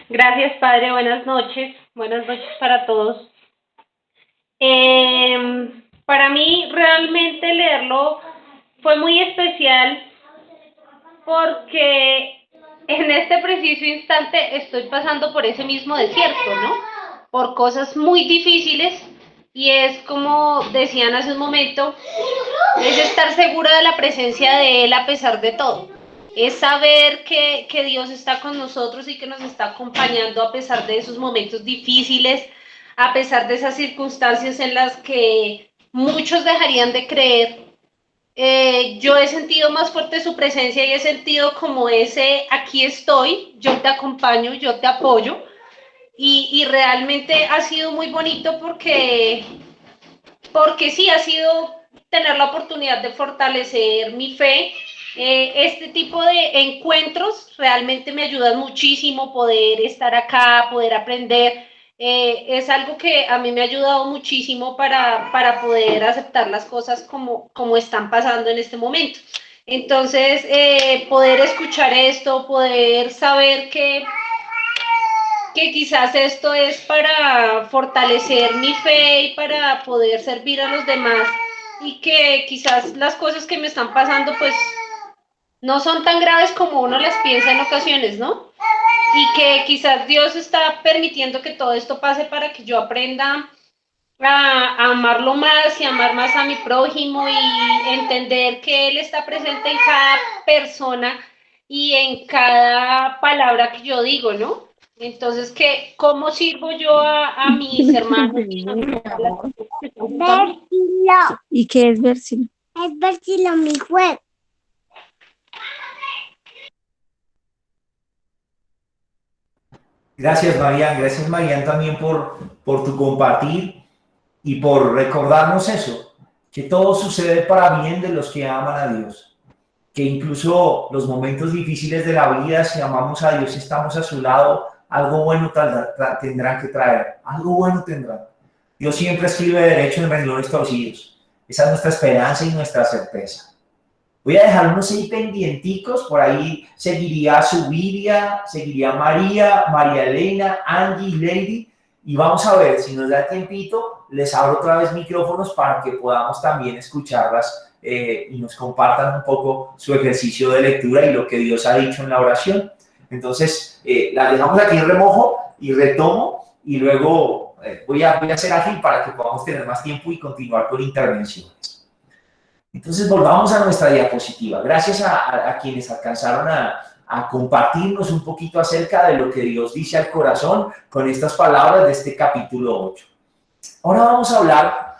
Speaker 5: Gracias, Padre. Buenas noches para todos. Para mí, realmente leerlo fue muy especial porque en este preciso instante estoy pasando por ese mismo desierto, ¿no? Por cosas muy difíciles y es como decían hace un momento, es estar segura de la presencia de Él a pesar de todo. Es saber que Dios está con nosotros y que nos está acompañando a pesar de esos momentos difíciles, a pesar de esas circunstancias en las que muchos dejarían de creer. Yo he sentido más fuerte su presencia y he sentido como ese aquí estoy, yo te acompaño, yo te apoyo y realmente ha sido muy bonito porque sí, ha sido tener la oportunidad de fortalecer mi fe. Este tipo de encuentros realmente me ayudan muchísimo, poder estar acá, poder aprender. Es algo que a mí me ha ayudado muchísimo para poder aceptar las cosas como están pasando en este momento. Entonces, poder escuchar esto, poder saber que quizás esto es para fortalecer mi fe y para poder servir a los demás, y que quizás las cosas que me están pasando pues no son tan graves como uno las piensa en ocasiones, ¿no? Y que quizás Dios está permitiendo que todo esto pase para que yo aprenda a amarlo más y amar más a mi prójimo, y entender que Él está presente en cada persona y en cada palabra que yo digo, ¿no? Entonces, ¿cómo sirvo yo a mis hermanos?
Speaker 6: Versilo.
Speaker 4: ¿Y qué es versilo?
Speaker 6: Es versilo, mi juez.
Speaker 1: Gracias, Marian también por tu compartir y por recordarnos eso, que todo sucede para bien de los que aman a Dios, que incluso los momentos difíciles de la vida, si amamos a Dios y estamos a su lado, algo bueno tendrán que traer, algo bueno tendrán. Dios siempre escribe derecho en renglones torcidos. Esa es nuestra esperanza y nuestra certeza. Voy a dejar unos 6 pendienticos, por ahí seguiría Subiria, seguiría María Elena, Angie y Lady, y vamos a ver si nos da tiempito, les abro otra vez micrófonos para que podamos también escucharlas y nos compartan un poco su ejercicio de lectura y lo que Dios ha dicho en la oración. Entonces, las dejamos aquí en remojo y retomo, y luego voy a ser ágil para que podamos tener más tiempo y continuar con intervenciones. Entonces, volvamos a nuestra diapositiva. Gracias a quienes alcanzaron a compartirnos un poquito acerca de lo que Dios dice al corazón con estas palabras de este capítulo 8. Ahora vamos a hablar,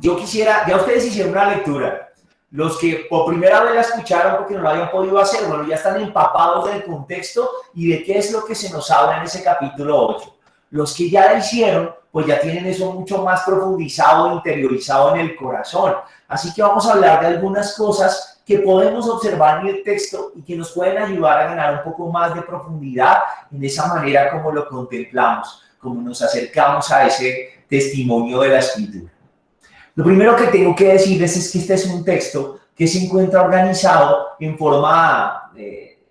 Speaker 1: yo quisiera, ya ustedes hicieron una lectura, los que por primera vez la escucharon porque no lo habían podido hacer, bueno, ya están empapados del contexto y de qué es lo que se nos habla en ese capítulo 8. Los que ya la hicieron, pues ya tienen eso mucho más profundizado, interiorizado en el corazón. Así que vamos a hablar de algunas cosas que podemos observar en el texto y que nos pueden ayudar a ganar un poco más de profundidad en esa manera como lo contemplamos, como nos acercamos a ese testimonio de la Escritura. Lo primero que tengo que decirles es que este es un texto que se encuentra organizado en forma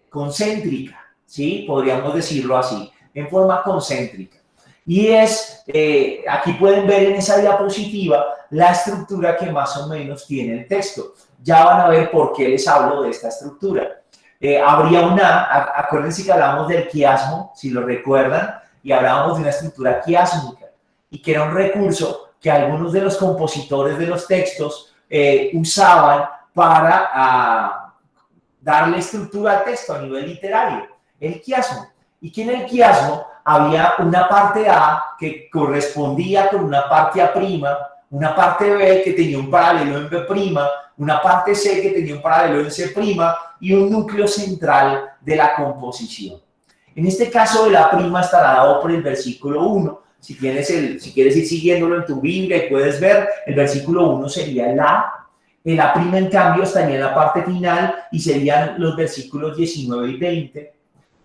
Speaker 1: concéntrica, ¿sí? Podríamos decirlo así, en forma concéntrica. Y aquí pueden ver en esa diapositiva la estructura que más o menos tiene el texto. Ya van a ver por qué les hablo de esta estructura. Acuérdense que hablamos del quiasmo, si lo recuerdan, y hablábamos de una estructura quiásmica, y que era un recurso que algunos de los compositores de los textos usaban para darle estructura al texto a nivel literario, el quiasmo. Y que en el quiasmo había una parte A que correspondía con una parte A', una parte B que tenía un paralelo en B', una parte C que tenía un paralelo en C' y un núcleo central de la composición. En este caso, el A' estará dado por el versículo 1. Si quieres ir siguiéndolo en tu Biblia y puedes ver, el versículo 1 sería el A. El A', en cambio, estaría en la parte final y serían los versículos 19 y 20.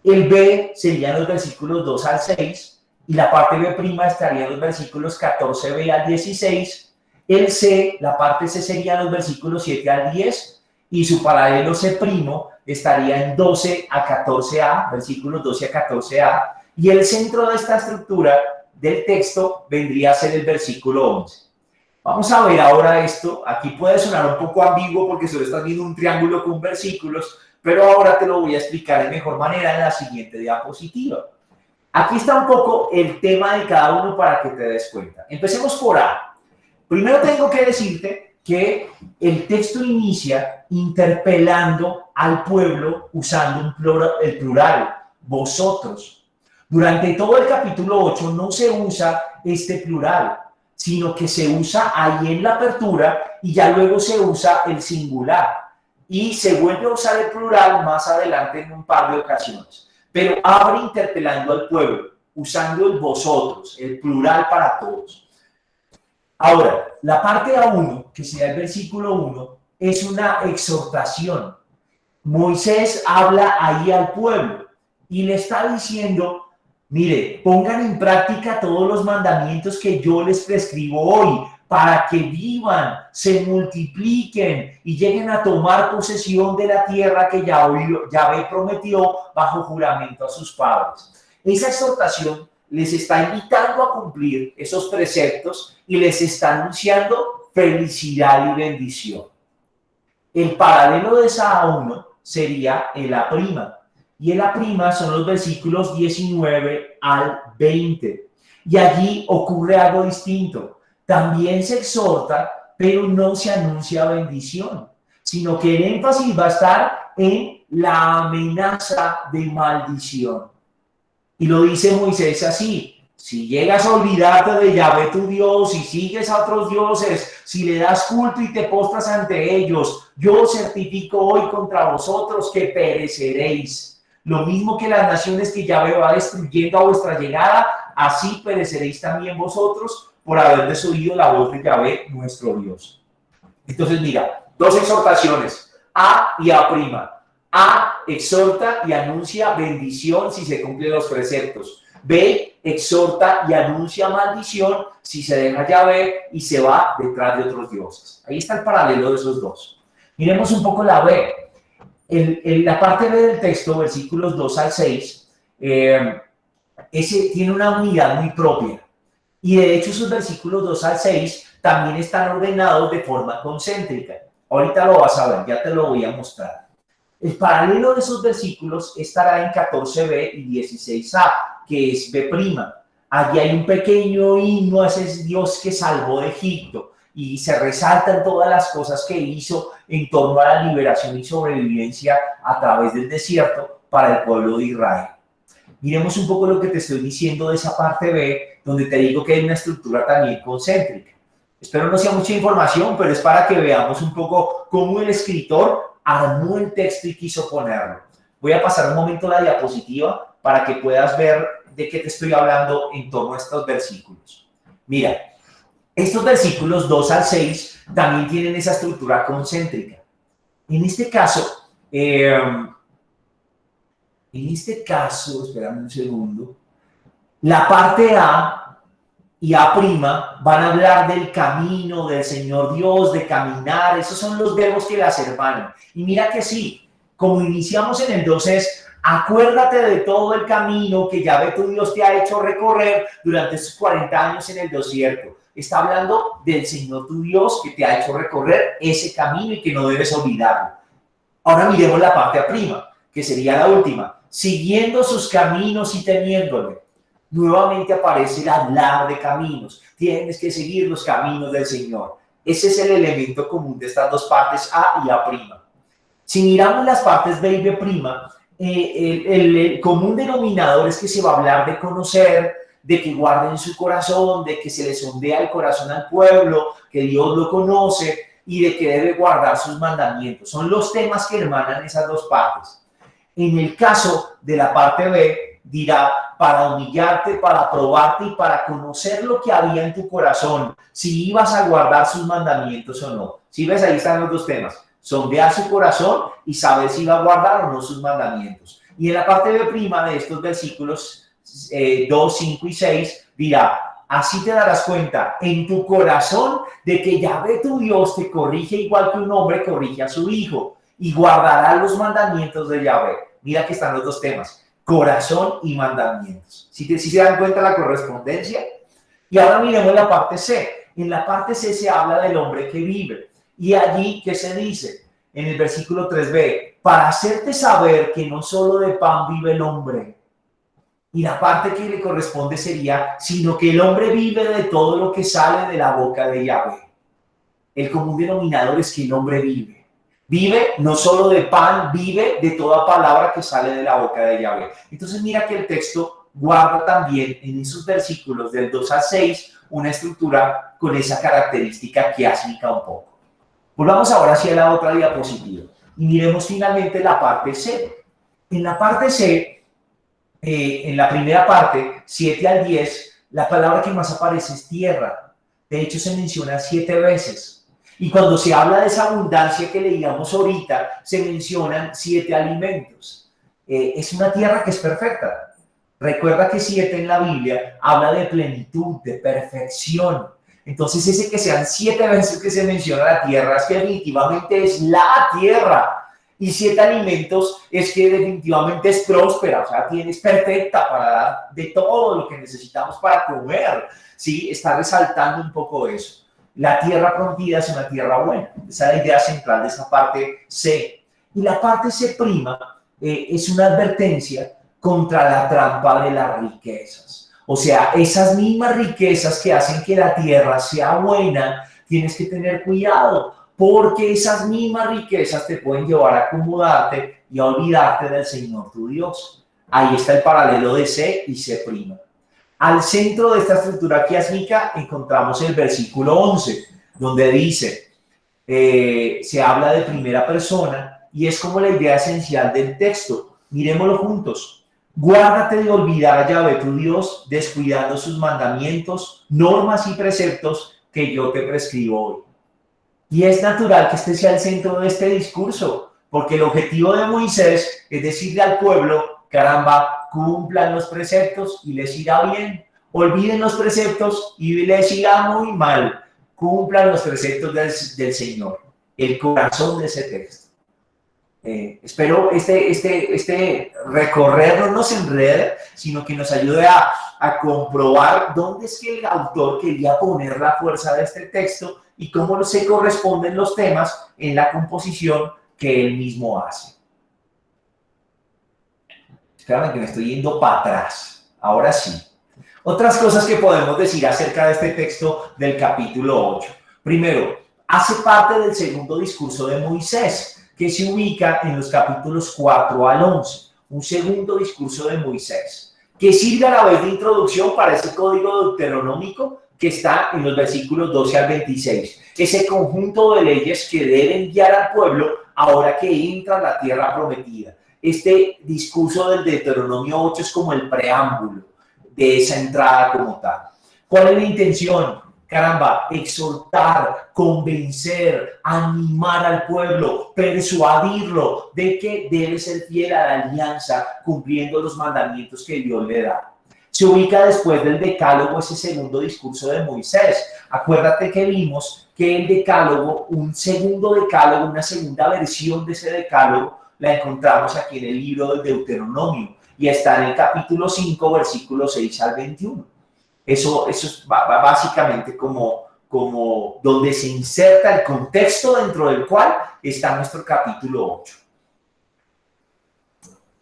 Speaker 1: El B serían los versículos 2 al 6 y la parte B' estaría en los versículos 14b al 16. El C, la parte C serían los versículos 7 al 10 y su paralelo C' estaría en 12 a 14a, versículos 12 a 14a, y el centro de esta estructura del texto vendría a ser el versículo 11. Vamos a ver ahora esto. Aquí puede sonar un poco ambiguo porque solo estás viendo un triángulo con versículos, pero ahora te lo voy a explicar de mejor manera en la siguiente diapositiva. Aquí está un poco el tema de cada uno para que te des cuenta. Empecemos por A. Primero tengo que decirte que el texto inicia interpelando al pueblo usando el plural, vosotros. Durante todo el capítulo 8 no se usa este plural, sino que se usa ahí en la apertura y ya luego se usa el singular. Y se vuelve a usar el plural más adelante en un par de ocasiones. Pero abre interpelando al pueblo, usando el vosotros, el plural para todos. Ahora, la parte A1, que sería el versículo 1, es una exhortación. Moisés habla ahí al pueblo y le está diciendo, mire, pongan en práctica todos los mandamientos que yo les prescribo hoy para que vivan, se multipliquen y lleguen a tomar posesión de la tierra que Yahvé prometió bajo juramento a sus padres. Esa exhortación les está invitando a cumplir esos preceptos y les está anunciando felicidad y bendición. El paralelo de esa A1 sería el A'. Y el A' son los versículos 19 al 20. Y allí ocurre algo distinto. También se exhorta, pero no se anuncia bendición, sino que el énfasis va a estar en la amenaza de maldición. Y lo dice Moisés así: si llegas a olvidarte de Yahvé tu Dios, si sigues a otros dioses, si le das culto y te postras ante ellos, yo certifico hoy contra vosotros que pereceréis. Lo mismo que las naciones que Yahvé va destruyendo a vuestra llegada, así pereceréis también vosotros por haber desoído la voz de Yahvé nuestro Dios. Entonces mira, dos exhortaciones, A y A'. A exhorta y anuncia bendición si se cumplen los preceptos. B exhorta y anuncia maldición si se deja Yahvé y se va detrás de otros dioses. Ahí está el paralelo de esos dos. Miremos un poco la B. En la parte B del texto, versículos 2 al 6, ese tiene una unidad muy propia. Y de hecho esos versículos 2 al 6 también están ordenados de forma concéntrica. Ahorita lo vas a ver, ya te lo voy a mostrar. El paralelo de esos versículos estará en 14b y 16a, que es B'. Allí hay un pequeño himno a ese Dios que salvó de Egipto y se resaltan todas las cosas que hizo en torno a la liberación y sobrevivencia a través del desierto para el pueblo de Israel. Miremos un poco lo que te estoy diciendo de esa parte B, donde te digo que hay una estructura también concéntrica. Espero no sea mucha información, pero es para que veamos un poco cómo el escritor armó el texto y quiso ponerlo. Voy a pasar un momento la diapositiva para que puedas ver de qué te estoy hablando en torno a estos versículos. Mira, estos versículos 2 al 6 también tienen esa estructura concéntrica. En este caso, espérame un segundo, la parte A y A' van a hablar del camino del Señor Dios, de caminar. Esos son los verbos que las hermanan. Y mira que sí, como iniciamos en el 2 es, acuérdate de todo el camino que Yahvé tu Dios te ha hecho recorrer durante estos 40 años en el desierto. Está hablando del Señor tu Dios que te ha hecho recorrer ese camino y que no debes olvidarlo. Ahora miremos la parte A', que sería la última. Siguiendo sus caminos y temiéndole. Nuevamente aparece el hablar de caminos. Tienes que seguir los caminos del Señor. Ese es el elemento común de estas dos partes, A y A'. Si miramos las partes B y B', el común denominador es que se va a hablar de conocer, de que guarden su corazón, de que se le sondea el corazón al pueblo, que Dios lo conoce y de que debe guardar sus mandamientos. Son los temas que hermanan esas dos partes. En el caso de la parte B, dirá, para humillarte, para probarte y para conocer lo que había en tu corazón, si ibas a guardar sus mandamientos o no. Si ves, ahí están los dos temas, sondear su corazón y saber si iba a guardar o no sus mandamientos. Y en la parte B' de estos versículos 2, 5 y 6, dirá, así te darás cuenta en tu corazón de que Yahvé tu Dios te corrige igual que un hombre corrige a su hijo y guardará los mandamientos de Yahvé. Mira que están los dos temas, corazón y mandamientos. ¿Sí se dan cuenta la correspondencia? Y ahora miremos la parte C. En la parte C se habla del hombre que vive. Y allí, ¿qué se dice? En el versículo 3b, para hacerte saber que no solo de pan vive el hombre. Y la parte que le corresponde sería, sino que el hombre vive de todo lo que sale de la boca de Yahvé. El común denominador es que el hombre vive. Vive no solo de pan, vive de toda palabra que sale de la boca de Yahvé. Entonces mira que el texto guarda también en esos versículos del 2 al 6 una estructura con esa característica quiásmica un poco. Volvamos ahora hacia la otra diapositiva y miremos finalmente la parte C. En la parte C, en la primera parte, 7 al 10, la palabra que más aparece es tierra. De hecho, se menciona 7 veces. Y cuando se habla de esa abundancia que leíamos ahorita, se mencionan 7 alimentos. Es una tierra que es perfecta. Recuerda que 7 en la Biblia habla de plenitud, de perfección. Entonces, ese que sean 7 veces que se menciona la tierra, es que definitivamente es la tierra. Y 7 alimentos es que definitivamente es próspera, o sea, es perfecta para dar de todo lo que necesitamos para comer. ¿Sí? Está resaltando un poco eso. La tierra prometida es una tierra buena. Esa es la idea central de esa parte C. Y la parte C' es una advertencia contra la trampa de las riquezas. O sea, esas mismas riquezas que hacen que la tierra sea buena, tienes que tener cuidado, porque esas mismas riquezas te pueden llevar a acomodarte y a olvidarte del Señor tu Dios. Ahí está el paralelo de C y C'. Al centro de esta estructura quiásmica encontramos el versículo 11, donde dice, se habla de primera persona y es como la idea esencial del texto. Miremoslo juntos. Guárdate de olvidar a Yahvé tu Dios, descuidando sus mandamientos, normas y preceptos que yo te prescribo hoy. Y es natural que este sea el centro de este discurso, porque el objetivo de Moisés es decirle al pueblo, caramba, cumplan los preceptos y les irá bien. Olviden los preceptos y les irá muy mal. Cumplan los preceptos del Señor. El corazón de ese texto. Espero este recorrer no nos enrede, sino que nos ayude a comprobar dónde es que el autor quería poner la fuerza de este texto y cómo se corresponden los temas en la composición que él mismo hace. Espérame que me estoy yendo para atrás. Ahora sí. Otras cosas que podemos decir acerca de este texto del capítulo 8. Primero, hace parte del segundo discurso de Moisés, que se ubica en los capítulos 4 al 11. Un segundo discurso de Moisés, que sirve a la vez de introducción para ese código deuteronómico que está en los versículos 12 al 26. Ese conjunto de leyes que deben guiar al pueblo ahora que entra a la tierra prometida. Este discurso del Deuteronomio 8 es como el preámbulo de esa entrada como tal. ¿Cuál es la intención? Caramba, exhortar, convencer, animar al pueblo, persuadirlo de que debe ser fiel a la alianza cumpliendo los mandamientos que Dios le da. Se ubica después del decálogo, ese segundo discurso de Moisés. Acuérdate que vimos que el decálogo, un segundo decálogo, una segunda versión de ese decálogo, la encontramos aquí en el libro del Deuteronomio y está en el capítulo 5, versículos 6 al 21. Eso es básicamente como donde se inserta el contexto dentro del cual está nuestro capítulo 8.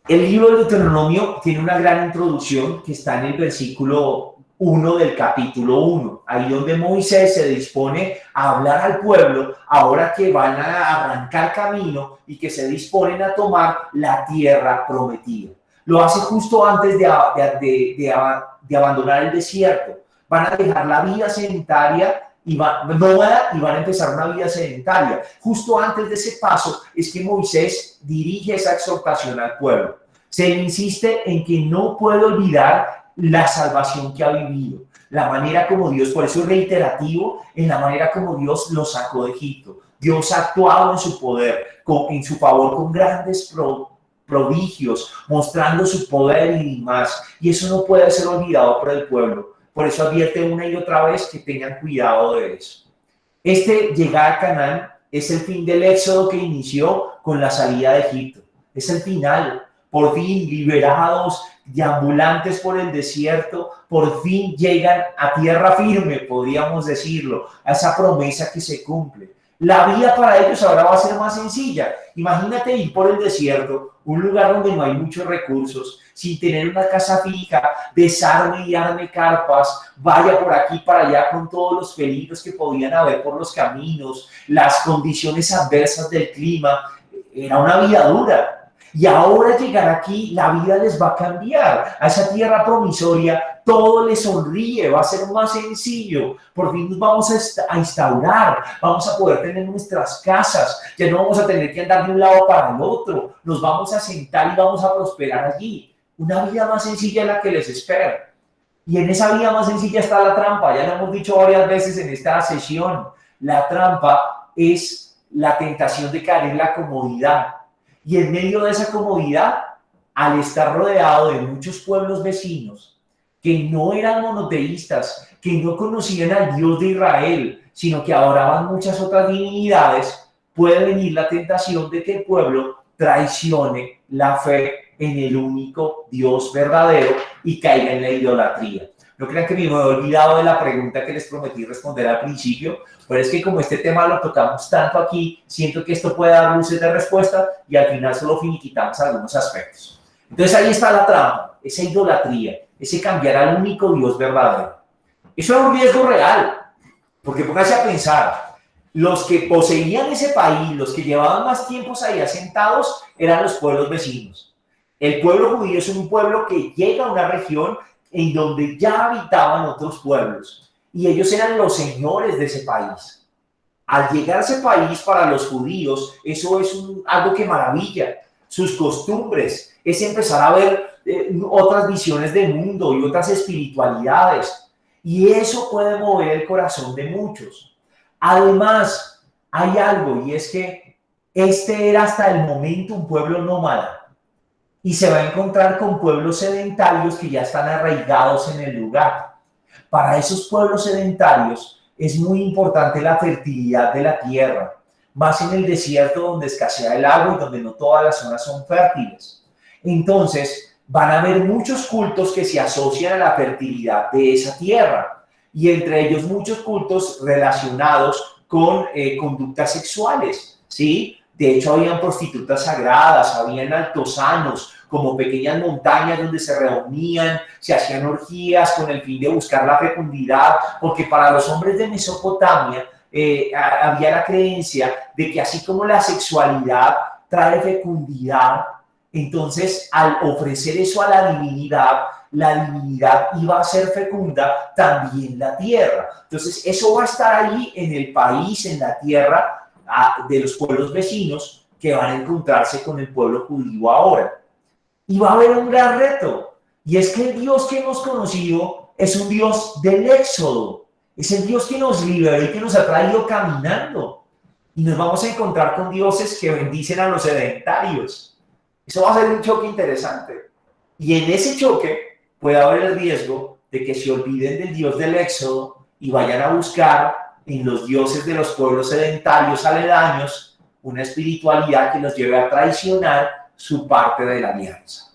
Speaker 1: El libro del Deuteronomio tiene una gran introducción que está en el versículo 1 del capítulo 1, ahí donde Moisés se dispone a hablar al pueblo ahora que van a arrancar camino y que se disponen a tomar la tierra prometida. Lo hace justo antes de abandonar el desierto. Van a dejar la vida sedentaria nómada y van a empezar una vida sedentaria. Justo antes de ese paso es que Moisés dirige esa exhortación al pueblo. Se le insiste en que no puede olvidar la salvación que ha vivido, la manera como Dios, por eso es reiterativo, en la manera como Dios lo sacó de Egipto. Dios ha actuado en su poder, en su favor con grandes prodigios, mostrando su poder y demás. Y eso no puede ser olvidado por el pueblo. Por eso advierte una y otra vez que tengan cuidado de eso. Llegar a Canaán es el fin del éxodo que inició con la salida de Egipto. Es el final. Por fin, liberados, deambulantes por el desierto, por fin llegan a tierra firme, podríamos decirlo, a esa promesa que se cumple. La vida para ellos ahora va a ser más sencilla. Imagínate ir por el desierto, un lugar donde no hay muchos recursos, sin tener una casa fija, desarme y arme carpas, vaya por aquí para allá con todos los peligros que podían haber por los caminos, las condiciones adversas del clima. Era una vida dura. Y ahora llegar aquí, la vida les va a cambiar. A esa tierra promisoria, todo les sonríe, va a ser más sencillo. Por fin nos vamos a instaurar, vamos a poder tener nuestras casas. Ya no vamos a tener que andar de un lado para el otro. Nos vamos a sentar y vamos a prosperar allí. Una vida más sencilla es la que les espera. Y en esa vía más sencilla está la trampa. Ya lo hemos dicho varias veces en esta sesión. La trampa es la tentación de caer en la comodidad. Y en medio de esa comodidad, al estar rodeado de muchos pueblos vecinos que no eran monoteístas, que no conocían al Dios de Israel, sino que adoraban muchas otras divinidades, puede venir la tentación de que el pueblo traicione la fe en el único Dios verdadero y caiga en la idolatría. No crean que me he olvidado de la pregunta que les prometí responder al principio, pero es que como este tema lo tocamos tanto aquí, siento que esto puede dar luces de respuesta y al final solo finiquitamos algunos aspectos. Entonces ahí está la trampa, esa idolatría, ese cambiar al único Dios verdadero. Eso es un riesgo real, porque pónganse a pensar, los que poseían ese país, los que llevaban más tiempos ahí asentados, eran los pueblos vecinos. El pueblo judío es un pueblo que llega a una región en donde ya habitaban otros pueblos y ellos eran los señores de ese país. Al llegar a ese país para los judíos, eso es algo que maravilla. Sus costumbres es empezar a ver otras visiones del mundo y otras espiritualidades. Y eso puede mover el corazón de muchos. Además, hay algo y es que este era hasta el momento un pueblo nómada. Y se va a encontrar con pueblos sedentarios que ya están arraigados en el lugar. Para esos pueblos sedentarios es muy importante la fertilidad de la tierra, más en el desierto donde escasea el agua y donde no todas las zonas son fértiles. Entonces, van a haber muchos cultos que se asocian a la fertilidad de esa tierra, y entre ellos muchos cultos relacionados con conductas sexuales, ¿sí? De hecho, habían prostitutas sagradas, habían altosanos, como pequeñas montañas donde se reunían, se hacían orgías con el fin de buscar la fecundidad, porque para los hombres de Mesopotamia había la creencia de que así como la sexualidad trae fecundidad, entonces al ofrecer eso a la divinidad iba a ser fecunda también la tierra. Entonces eso va a estar ahí en el país, en la tierra, de los pueblos vecinos que van a encontrarse con el pueblo judío ahora. Y va a haber un gran reto, y es que el Dios que hemos conocido es un Dios del éxodo, es el Dios que nos liberó y que nos ha traído caminando, y nos vamos a encontrar con dioses que bendicen a los sedentarios. Eso va a ser un choque interesante, y en ese choque puede haber el riesgo de que se olviden del Dios del éxodo y vayan a buscar en los dioses de los pueblos sedentarios aledaños una espiritualidad que los lleve a traicionar su parte de la alianza.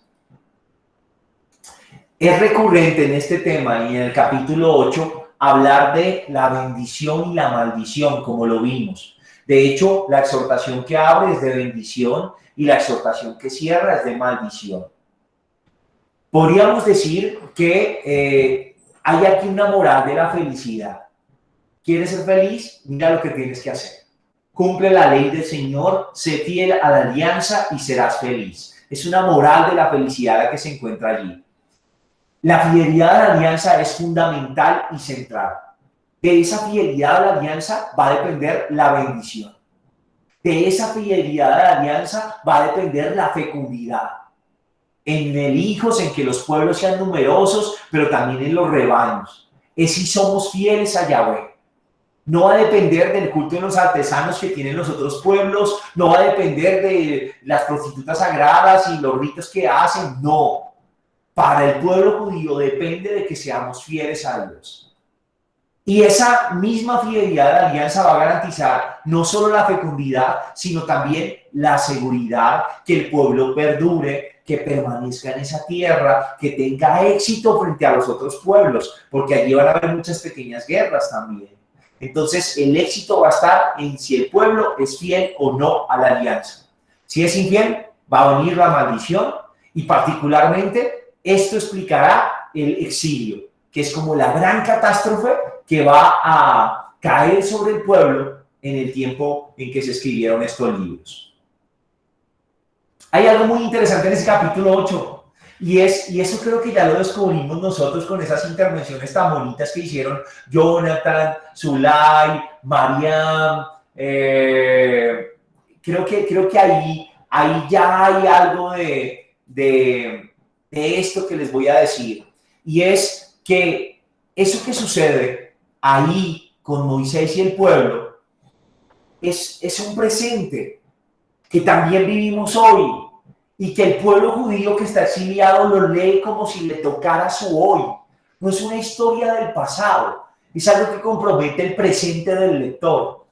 Speaker 1: Es recurrente en este tema y en el capítulo 8 hablar de la bendición y la maldición, como lo vimos. De hecho, la exhortación que abre es de bendición y la exhortación que cierra es de maldición. Podríamos decir que hay aquí una moral de la felicidad. ¿Quieres ser feliz? Mira lo que tienes que hacer. Cumple la ley del Señor, sé fiel a la alianza y serás feliz. Es una moral de la felicidad la que se encuentra allí. La fidelidad a la alianza es fundamental y central. De esa fidelidad a la alianza va a depender la bendición. De esa fidelidad a la alianza va a depender la fecundidad. En el hijos, en que los pueblos sean numerosos, pero también en los rebaños. Es si somos fieles a Yahweh. No va a depender del culto de los artesanos que tienen los otros pueblos, no va a depender de las prostitutas sagradas y los ritos que hacen, no. Para el pueblo judío depende de que seamos fieles a Dios. Y esa misma fidelidad de la alianza va a garantizar no solo la fecundidad, sino también la seguridad, que el pueblo perdure, que permanezca en esa tierra, que tenga éxito frente a los otros pueblos, porque allí van a haber muchas pequeñas guerras también. Entonces, el éxito va a estar en si el pueblo es fiel o no a la alianza. Si es infiel, va a venir la maldición y particularmente esto explicará el exilio, que es como la gran catástrofe que va a caer sobre el pueblo en el tiempo en que se escribieron estos libros. Hay algo muy interesante en ese capítulo 8. Y eso creo que ya lo descubrimos nosotros con esas intervenciones tan bonitas que hicieron Jonathan, Zulay, Mariam. Creo que ahí ya hay algo de esto que les voy a decir. Y es que eso que sucede ahí con Moisés y el pueblo es un presente que también vivimos hoy y que el pueblo judío que está exiliado lo lee como si le tocara su hoy. No es una historia del pasado, es algo que compromete el presente del lector.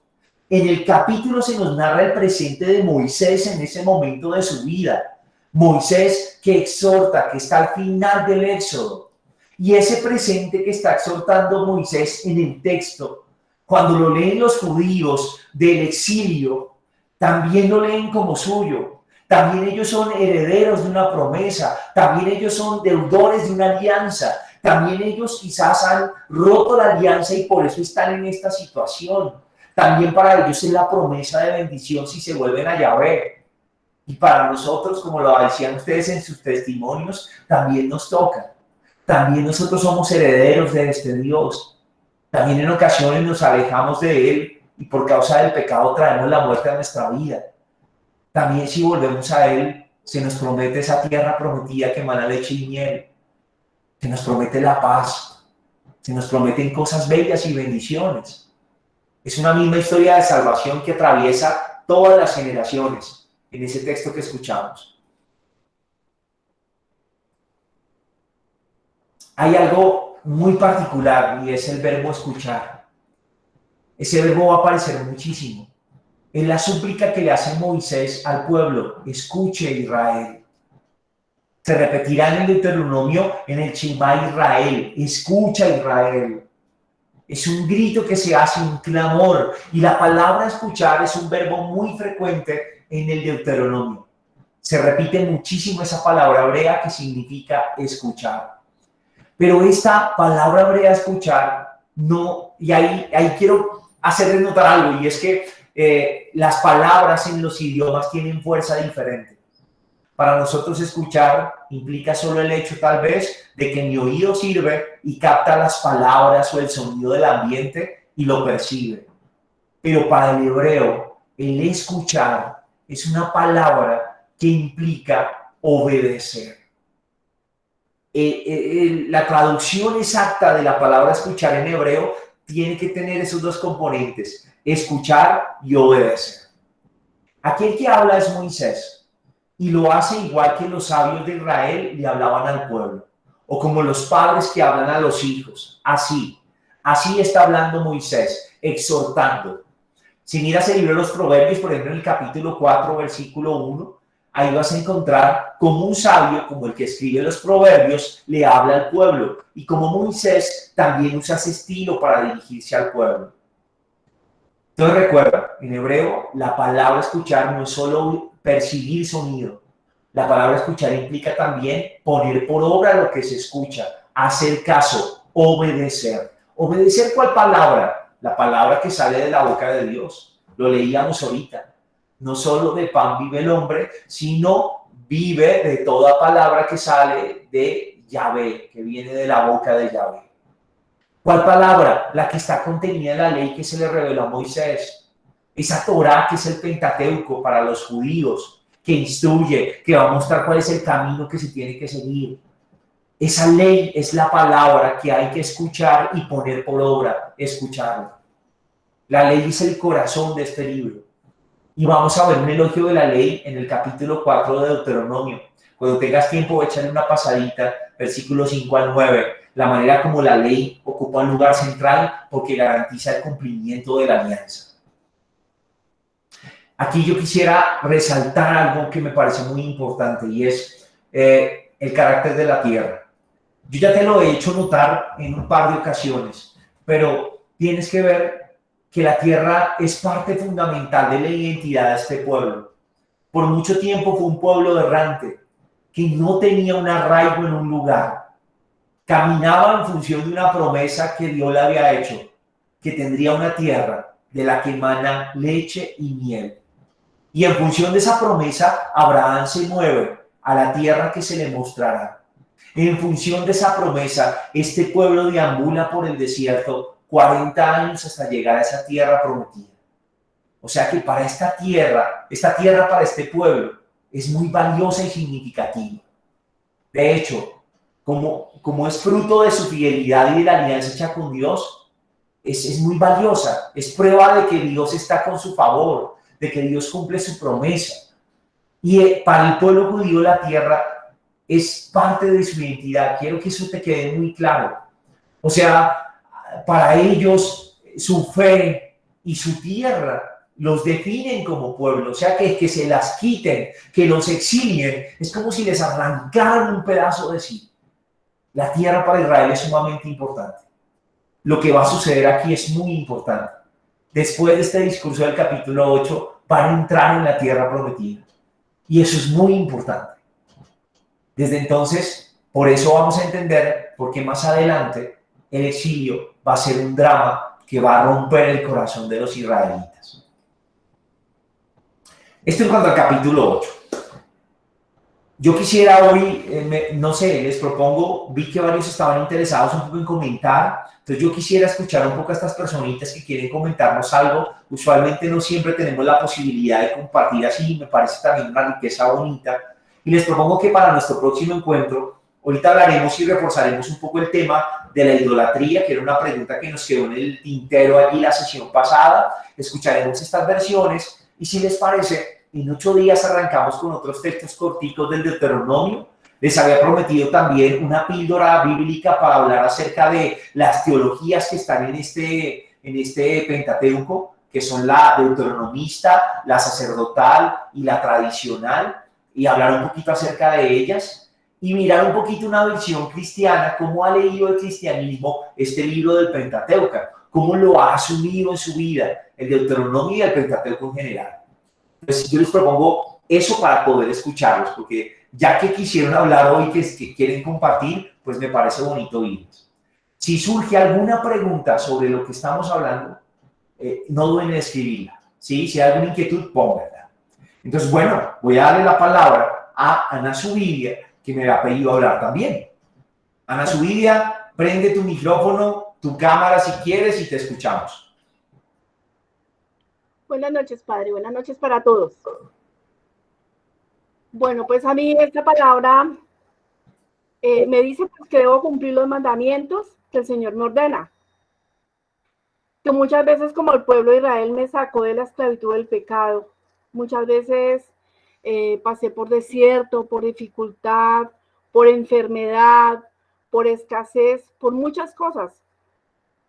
Speaker 1: En el capítulo se nos narra el presente de Moisés en ese momento de su vida. Moisés que exhorta, que está al final del Éxodo. Y ese presente que está exhortando Moisés en el texto, cuando lo leen los judíos del exilio, también lo leen como suyo. También ellos son herederos de una promesa. También ellos son deudores de una alianza. También ellos quizás han roto la alianza y por eso están en esta situación. También para ellos es la promesa de bendición si se vuelven a Yahvé. Y para nosotros, como lo decían ustedes en sus testimonios, también nos toca. También nosotros somos herederos de este Dios. También en ocasiones nos alejamos de Él y por causa del pecado traemos la muerte a nuestra vida. También si volvemos a Él, se nos promete esa tierra prometida que emana leche y miel. Se nos promete la paz. Se nos prometen cosas bellas y bendiciones. Es una misma historia de salvación que atraviesa todas las generaciones en ese texto que escuchamos. Hay algo muy particular y es el verbo escuchar. Ese verbo va a aparecer muchísimo. Es la súplica que le hace Moisés al pueblo: escuche Israel. Se repetirá en el Deuteronomio, en el Shema Israel: escucha Israel. Es un grito que se hace, un clamor. Y la palabra escuchar es un verbo muy frecuente en el Deuteronomio. Se repite muchísimo esa palabra hebrea que significa escuchar. Pero esta palabra hebrea escuchar, no, y ahí quiero hacerles notar algo, y es que las palabras en los idiomas tienen fuerza diferente. Para nosotros escuchar implica solo el hecho tal vez de que mi oído sirve y capta las palabras o el sonido del ambiente y lo percibe. Pero para el hebreo, el escuchar es una palabra que implica obedecer. La traducción exacta de la palabra escuchar en hebreo tiene que tener esos dos componentes: escuchar y obedecer. Aquí el que habla es Moisés. Y lo hace igual que los sabios de Israel le hablaban al pueblo, o como los padres que hablan a los hijos. Así está hablando Moisés, exhortando. Si miras el libro de los Proverbios, por ejemplo, en el capítulo 4, versículo 1, ahí vas a encontrar como un sabio, como el que escribe los Proverbios, le habla al pueblo. Y como Moisés también usa ese estilo para dirigirse al pueblo. Entonces recuerda, en hebreo, la palabra escuchar no es solo percibir sonido. La palabra escuchar implica también poner por obra lo que se escucha, hacer caso, obedecer. ¿Obedecer cuál palabra? La palabra que sale de la boca de Dios. Lo leíamos ahorita. No solo de pan vive el hombre, sino vive de toda palabra que sale de Yahvé, que viene de la boca de Yahvé. ¿Cuál palabra? La que está contenida en la ley que se le reveló a Moisés. Esa Torá que es el Pentateuco para los judíos, que instruye, que va a mostrar cuál es el camino que se tiene que seguir. Esa ley es la palabra que hay que escuchar y poner por obra, escucharla. La ley es el corazón de este libro. Y vamos a ver un elogio de la ley en el capítulo 4 de Deuteronomio. Cuando tengas tiempo, échale una pasadita, versículos 5 al 9. La manera como la ley ocupa un lugar central porque garantiza el cumplimiento de la alianza. Aquí yo quisiera resaltar algo que me parece muy importante y es el carácter de la tierra. Yo ya te lo he hecho notar en un par de ocasiones, pero tienes que ver que la tierra es parte fundamental de la identidad de este pueblo. Por mucho tiempo fue un pueblo errante que no tenía un arraigo en un lugar. Caminaba en función de una promesa que Dios le había hecho, que tendría una tierra de la que emana leche y miel. Y en función de esa promesa, Abraham se mueve a la tierra que se le mostrará. En función de esa promesa, este pueblo deambula por el desierto 40 años hasta llegar a esa tierra prometida. O sea que para esta tierra para este pueblo, es muy valiosa y significativa. De hecho, como es fruto de su fidelidad y de la alianza hecha con Dios, es muy valiosa. Es prueba de que Dios está con su favor, de que Dios cumple su promesa. Y para el pueblo judío la tierra es parte de su identidad. Quiero que eso te quede muy claro. O sea, para ellos su fe y su tierra los definen como pueblo. O sea, que se las quiten, que los exilien, es como si les arrancaran un pedazo de sí. La tierra para Israel es sumamente importante. Lo que va a suceder aquí es muy importante. Después de este discurso del capítulo 8, van a entrar en la tierra prometida. Y eso es muy importante. Desde entonces, por eso vamos a entender por qué más adelante el exilio va a ser un drama que va a romper el corazón de los israelitas. Esto en cuanto al capítulo 8. Yo quisiera hoy, no sé, les propongo, vi que varios estaban interesados un poco en comentar, entonces yo quisiera escuchar un poco a estas personitas que quieren comentarnos algo. Usualmente no siempre tenemos la posibilidad de compartir así, me parece también una riqueza bonita. Y les propongo que para nuestro próximo encuentro, ahorita hablaremos y reforzaremos un poco el tema de la idolatría, que era una pregunta que nos quedó en el tintero allí la sesión pasada. Escucharemos estas versiones y si les parece, en 8 días arrancamos con otros textos corticos del Deuteronomio. Les había prometido también una píldora bíblica para hablar acerca de las teologías que están en este Pentateuco, que son la deuteronomista, la sacerdotal y la tradicional, y hablar un poquito acerca de ellas y mirar un poquito una versión cristiana, cómo ha leído el cristianismo este libro del Pentateuco, cómo lo ha asumido en su vida, el Deuteronomio y el Pentateuco en general. Entonces yo les propongo eso para poder escucharlos, porque ya que quisieron hablar hoy, que quieren compartir, pues me parece bonito oírlos. Si surge alguna pregunta sobre lo que estamos hablando, no duden en escribirla, ¿sí? Si hay alguna inquietud, pónganla. Entonces, bueno, voy a darle la palabra a Ana Zubivia, que me ha pedido hablar también. Ana Zubivia, prende tu micrófono, tu cámara si quieres y te escuchamos.
Speaker 7: Buenas noches, Padre. Buenas noches para todos. Bueno, pues a mí esta palabra me dice pues, que debo cumplir los mandamientos que el Señor me ordena. Que muchas veces como el pueblo de Israel me sacó de la esclavitud del pecado. Muchas veces pasé por desierto, por dificultad, por enfermedad, por escasez, por muchas cosas.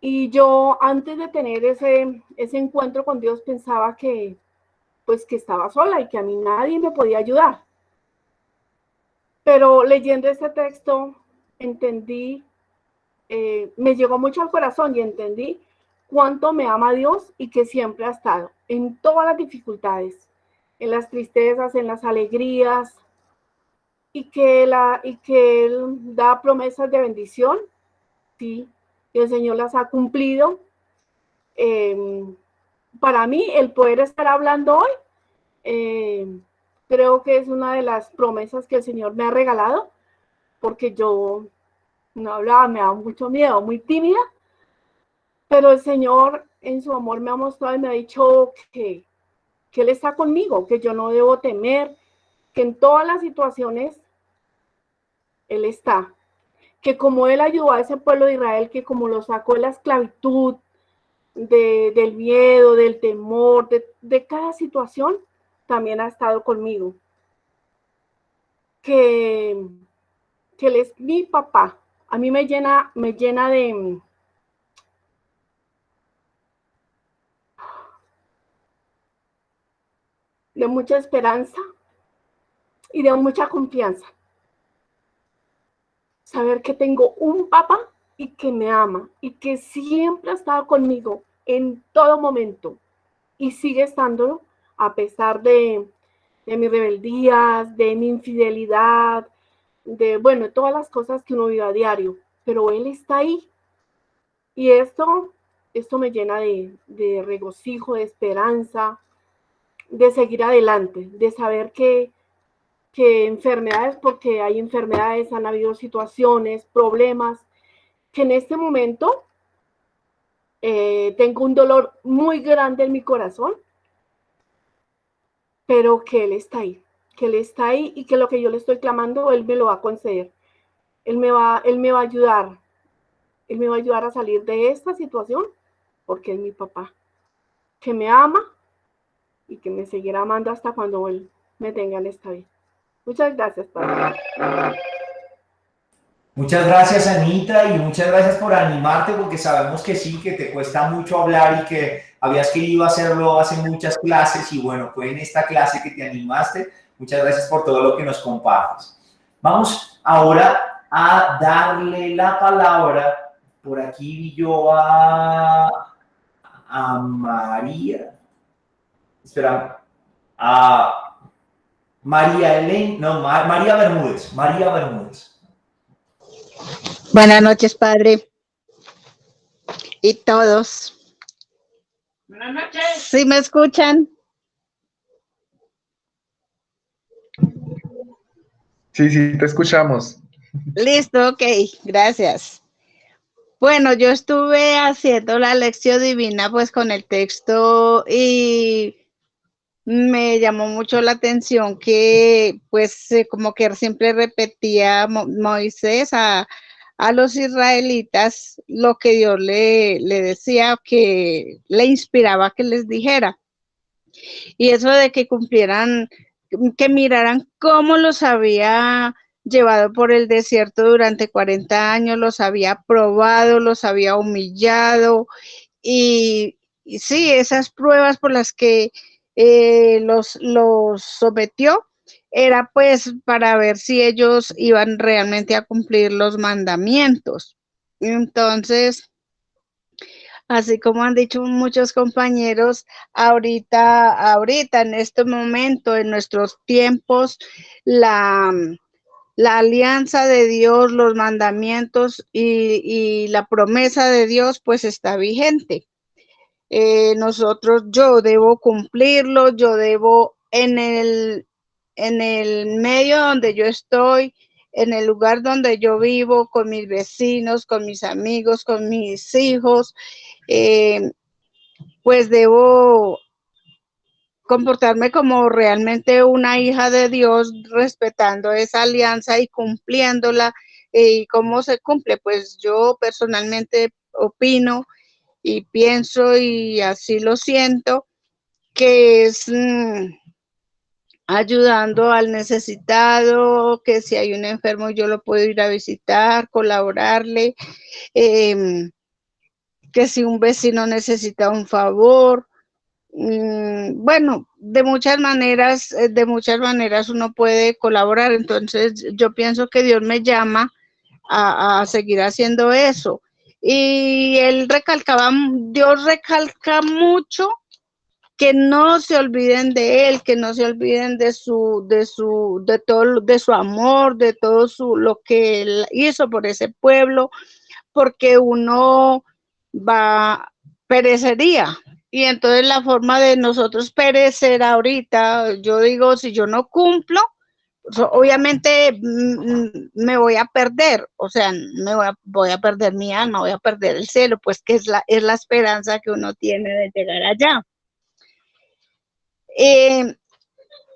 Speaker 7: Y yo antes de tener ese encuentro con Dios pensaba que estaba sola y que a mí nadie me podía ayudar. Pero leyendo este texto entendí, me llegó mucho al corazón y entendí cuánto me ama Dios y que siempre ha estado en todas las dificultades, en las tristezas, en las alegrías, y que Él da promesas de bendición, sí, y el Señor las ha cumplido. Para mí, el poder estar hablando hoy, creo que es una de las promesas que el Señor me ha regalado, porque yo no hablaba, me daba mucho miedo, muy tímida, pero el Señor en su amor me ha mostrado y me ha dicho que Él está conmigo, que yo no debo temer, que en todas las situaciones Él está. Que como Él ayudó a ese pueblo de Israel, que como lo sacó de la esclavitud, del miedo, del temor, de cada situación, también ha estado conmigo. Que Él es mi papá. A mí me llena de mucha esperanza y de mucha confianza. Saber que tengo un papá y que me ama y que siempre ha estado conmigo en todo momento y sigue estándolo a pesar de mis rebeldías, de mi infidelidad, de todas las cosas que uno vive a diario, pero Él está ahí. Y esto me llena de regocijo, de esperanza, de seguir adelante, de saber que enfermedades, porque hay enfermedades, han habido situaciones, problemas, que en este momento tengo un dolor muy grande en mi corazón, pero que Él está ahí y que lo que yo le estoy clamando, Él me lo va a conceder. Él me va a ayudar. Él me va a ayudar a salir de esta situación porque es mi papá, que me ama y que me seguirá amando hasta cuando Él me tenga en esta vida. Muchas gracias, Padre.
Speaker 1: Muchas gracias, Anita, y muchas gracias por animarte, porque sabemos que sí, que te cuesta mucho hablar y que habías querido hacerlo hace muchas clases, y bueno, fue en esta clase que te animaste. Muchas gracias por todo lo que nos compartes. Vamos ahora a darle la palabra, por aquí vi yo a María, espera, a María Elena, no, María Bermúdez, María Bermúdez.
Speaker 8: Buenas noches, Padre. Y todos.
Speaker 3: Buenas noches.
Speaker 8: ¿Sí me escuchan?
Speaker 9: Sí, te escuchamos.
Speaker 8: Listo, ok, gracias. Bueno, yo estuve haciendo la lección divina pues con el texto y me llamó mucho la atención que pues como que siempre repetía Moisés a los israelitas lo que Dios le decía, que le inspiraba que les dijera. Y eso de que cumplieran, que miraran cómo los había llevado por el desierto durante 40 años, los había probado, los había humillado y sí, esas pruebas por las que los sometió era pues para ver si ellos iban realmente a cumplir los mandamientos. Entonces, así como han dicho muchos compañeros, ahorita en este momento, en nuestros tiempos, la alianza de Dios, los mandamientos y la promesa de Dios, pues está vigente. Yo debo cumplirlo, yo debo en el medio donde yo estoy, en el lugar donde yo vivo, con mis vecinos, con mis amigos, con mis hijos, pues debo comportarme como realmente una hija de Dios, respetando esa alianza y cumpliéndola. ¿Y cómo se cumple? Pues yo personalmente opino y pienso, y así lo siento, que es ayudando al necesitado, que si hay un enfermo yo lo puedo ir a visitar, colaborarle, que si un vecino necesita un favor, bueno, de muchas maneras uno puede colaborar. Entonces yo pienso que Dios me llama a seguir haciendo eso. Y Dios recalca mucho que no se olviden de Él, que no se olviden de su amor, de todo lo que Él hizo por ese pueblo, porque uno perecería. Y entonces la forma de nosotros perecer ahorita, yo digo, si yo no cumplo, obviamente me voy a perder, o sea, voy a perder mi alma, voy a perder el cielo, pues que es la esperanza que uno tiene de llegar allá.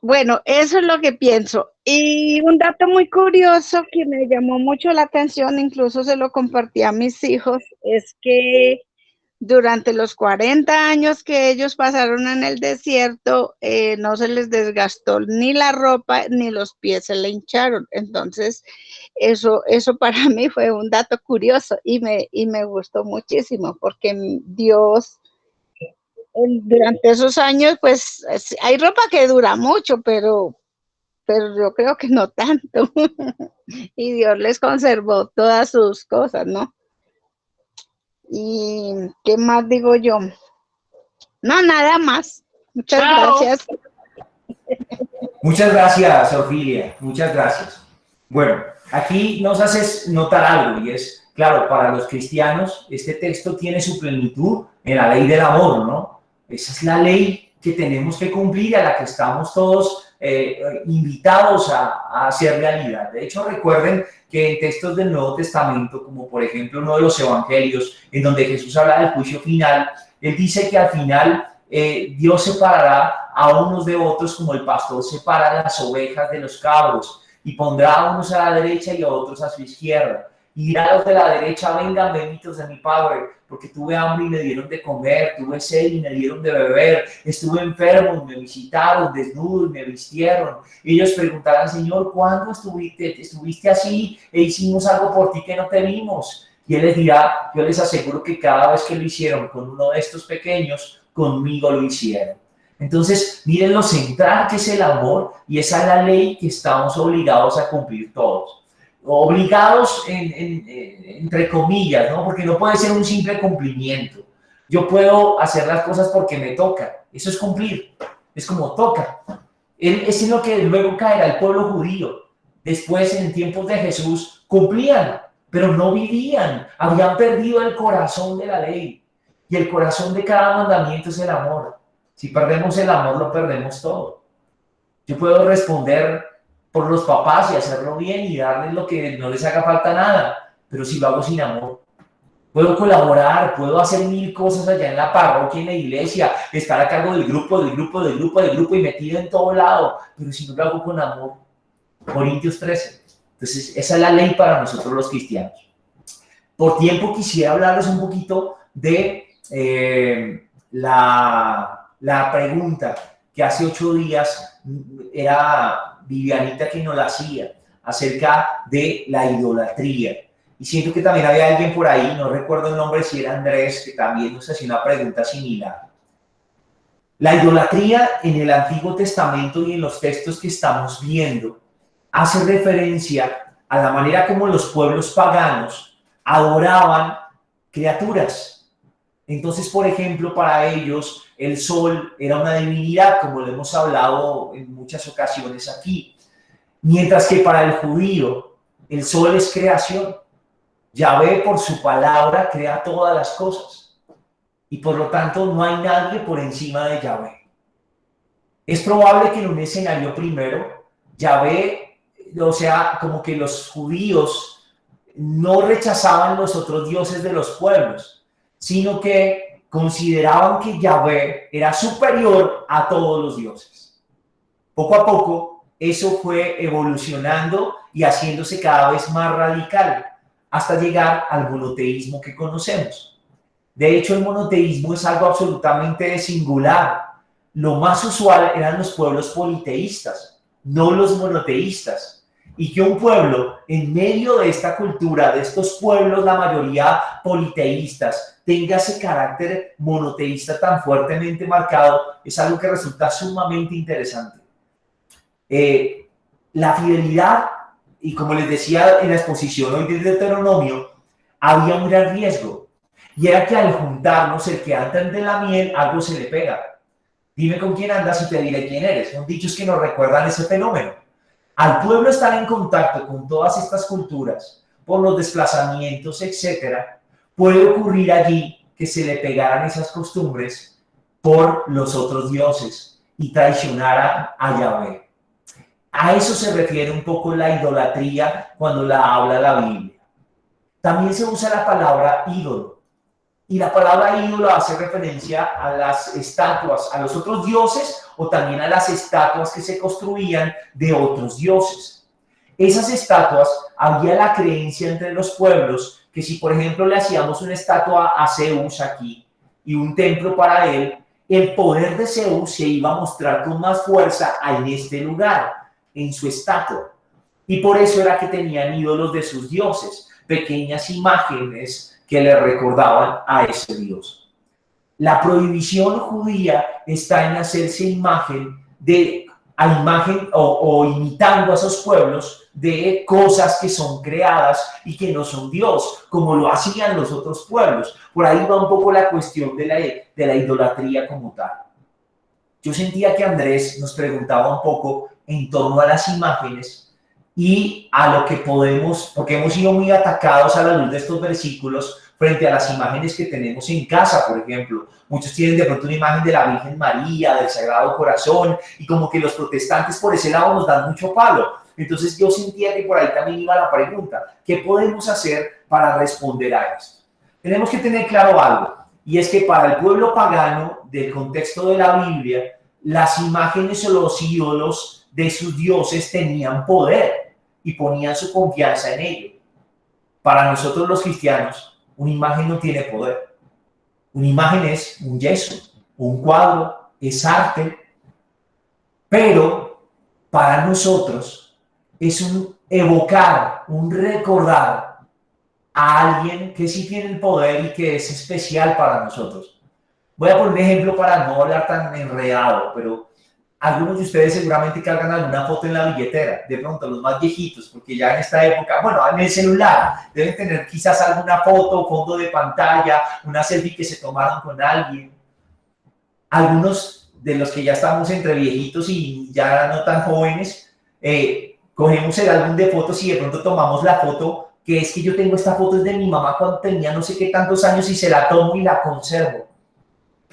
Speaker 8: Bueno, eso es lo que pienso. Y un dato muy curioso que me llamó mucho la atención, incluso se lo compartí a mis hijos, es que durante los 40 años que ellos pasaron en el desierto, no se les desgastó ni la ropa ni los pies se le hincharon. Entonces, eso para mí fue un dato curioso y me gustó muchísimo, porque Dios, durante esos años, pues hay ropa que dura mucho, pero yo creo que no tanto. Y Dios les conservó todas sus cosas, ¿no? ¿Y qué más digo yo? No, nada más. Muchas gracias.
Speaker 1: Muchas gracias, Ofilia. Muchas gracias. Bueno, aquí nos haces notar algo, y es, claro, para los cristianos, este texto tiene su plenitud en la ley del amor, ¿no? Esa es la ley que tenemos que cumplir y a la que estamos todos invitados a hacer realidad. De hecho, recuerden que en textos del Nuevo Testamento, como por ejemplo uno de los evangelios, en donde Jesús habla del juicio final, él dice que al final Dios separará a unos de otros como el pastor separa las ovejas de los cabros. y pondrá a unos a la derecha y a otros a su izquierda. Y dirá a los de la derecha, vengan, benditos de mi Padre, porque tuve hambre y me dieron de comer, tuve sed y me dieron de beber, estuve enfermo y me visitaron, desnudo y me vistieron. Y ellos preguntarán, Señor, ¿cuándo estuviste así e hicimos algo por ti que no te vimos? Y Él les dirá, yo les aseguro que cada vez que lo hicieron con uno de estos pequeños, conmigo lo hicieron. Entonces, miren lo central que es el amor, y esa es la ley que estamos obligados a cumplir todos. Obligados entre comillas, ¿no? Porque no puede ser un simple cumplimiento. Yo puedo hacer las cosas porque me toca. Eso es cumplir. Es como toca. Eso es lo que luego caerá el pueblo judío. Después, en tiempos de Jesús, cumplían, pero no vivían. Habían perdido el corazón de la ley. Y el corazón de cada mandamiento es el amor. Si perdemos el amor, lo perdemos todo. Yo puedo responder por los papás y hacerlo bien y darles lo que no les haga falta nada, pero si lo hago sin amor. Puedo colaborar, puedo hacer 1000 cosas allá en la parroquia, en la iglesia, estar a cargo del grupo y metido en todo lado, pero si no lo hago con amor. Corintios 13. Entonces, esa es la ley para nosotros los cristianos. Por tiempo quisiera hablarles un poquito de la pregunta que hace 8 días era Vivianita que nos la hacía, acerca de la idolatría. Y siento que también había alguien por ahí, no recuerdo el nombre, si era Andrés, que también nos hacía una pregunta similar. La idolatría en el Antiguo Testamento y en los textos que estamos viendo hace referencia a la manera como los pueblos paganos adoraban criaturas. Entonces, por ejemplo, para ellos el sol era una divinidad, como lo hemos hablado en muchas ocasiones aquí. Mientras que para el judío el sol es creación. Yahvé por su palabra crea todas las cosas. Y por lo tanto no hay nadie por encima de Yahvé. Es probable que en un escenario primero, Yahvé, o sea, como que los judíos no rechazaban los otros dioses de los pueblos, sino que consideraban que Yahvé era superior a todos los dioses. Poco a poco, eso fue evolucionando y haciéndose cada vez más radical, hasta llegar al monoteísmo que conocemos. De hecho, el monoteísmo es algo absolutamente singular. Lo más usual eran los pueblos politeístas, no los monoteístas. Y que un pueblo, en medio de esta cultura, de estos pueblos, la mayoría politeístas, tenga ese carácter monoteísta tan fuertemente marcado, es algo que resulta sumamente interesante. La fidelidad, y como les decía en la exposición hoy del Deuteronomio, había un gran riesgo, y era que al juntarnos, el que anda de la miel, algo se le pega. Dime con quién andas y te diré quién eres. Son dichos que nos recuerdan ese fenómeno. Al pueblo estar en contacto con todas estas culturas, por los desplazamientos, etcétera, puede ocurrir allí que se le pegaran esas costumbres por los otros dioses y traicionaran a Yahvé. A eso se refiere un poco la idolatría cuando la habla la Biblia. También se usa la palabra ídolo. Y la palabra ídolo hace referencia a las estatuas, a los otros dioses o también a las estatuas que se construían de otros dioses. Esas estatuas, había la creencia entre los pueblos que si, por ejemplo, le hacíamos una estatua a Zeus aquí y un templo para él, el poder de Zeus se iba a mostrar con más fuerza en este lugar, en su estatua. Y por eso era que tenían ídolos de sus dioses, pequeñas imágenes que le recordaban a ese Dios. La prohibición judía está en hacerse imagen o imitando a esos pueblos de cosas que son creadas y que no son Dios, como lo hacían los otros pueblos. Por ahí va un poco la cuestión de la idolatría como tal. Yo sentía que Andrés nos preguntaba un poco en torno a las imágenes y a lo que podemos, porque hemos sido muy atacados a la luz de estos versículos frente a las imágenes que tenemos en casa, por ejemplo. Muchos tienen de pronto una imagen de la Virgen María, del Sagrado Corazón, y como que los protestantes por ese lado nos dan mucho palo. Entonces yo sentía que por ahí también iba la pregunta, ¿qué podemos hacer para responder a esto? Tenemos que tener claro algo, y es que para el pueblo pagano del contexto de la Biblia, las imágenes o los ídolos de sus dioses tenían poder. y ponían su confianza en ello. Para nosotros los cristianos, una imagen no tiene poder. Una imagen es un yeso, un cuadro, es arte, pero para nosotros es un evocar, un recordar a alguien que sí tiene el poder y que es especial para nosotros. Voy a poner un ejemplo para no hablar tan enredado, pero algunos de ustedes seguramente cargan alguna foto en la billetera, de pronto los más viejitos, porque ya en esta época, bueno, en el celular, deben tener quizás alguna foto, fondo de pantalla, una selfie que se tomaron con alguien. Algunos de los que ya estamos entre viejitos y ya no tan jóvenes, cogemos el álbum de fotos y de pronto tomamos la foto, que es que yo tengo esta foto es de mi mamá cuando tenía no sé qué tantos años y se la tomo y la conservo.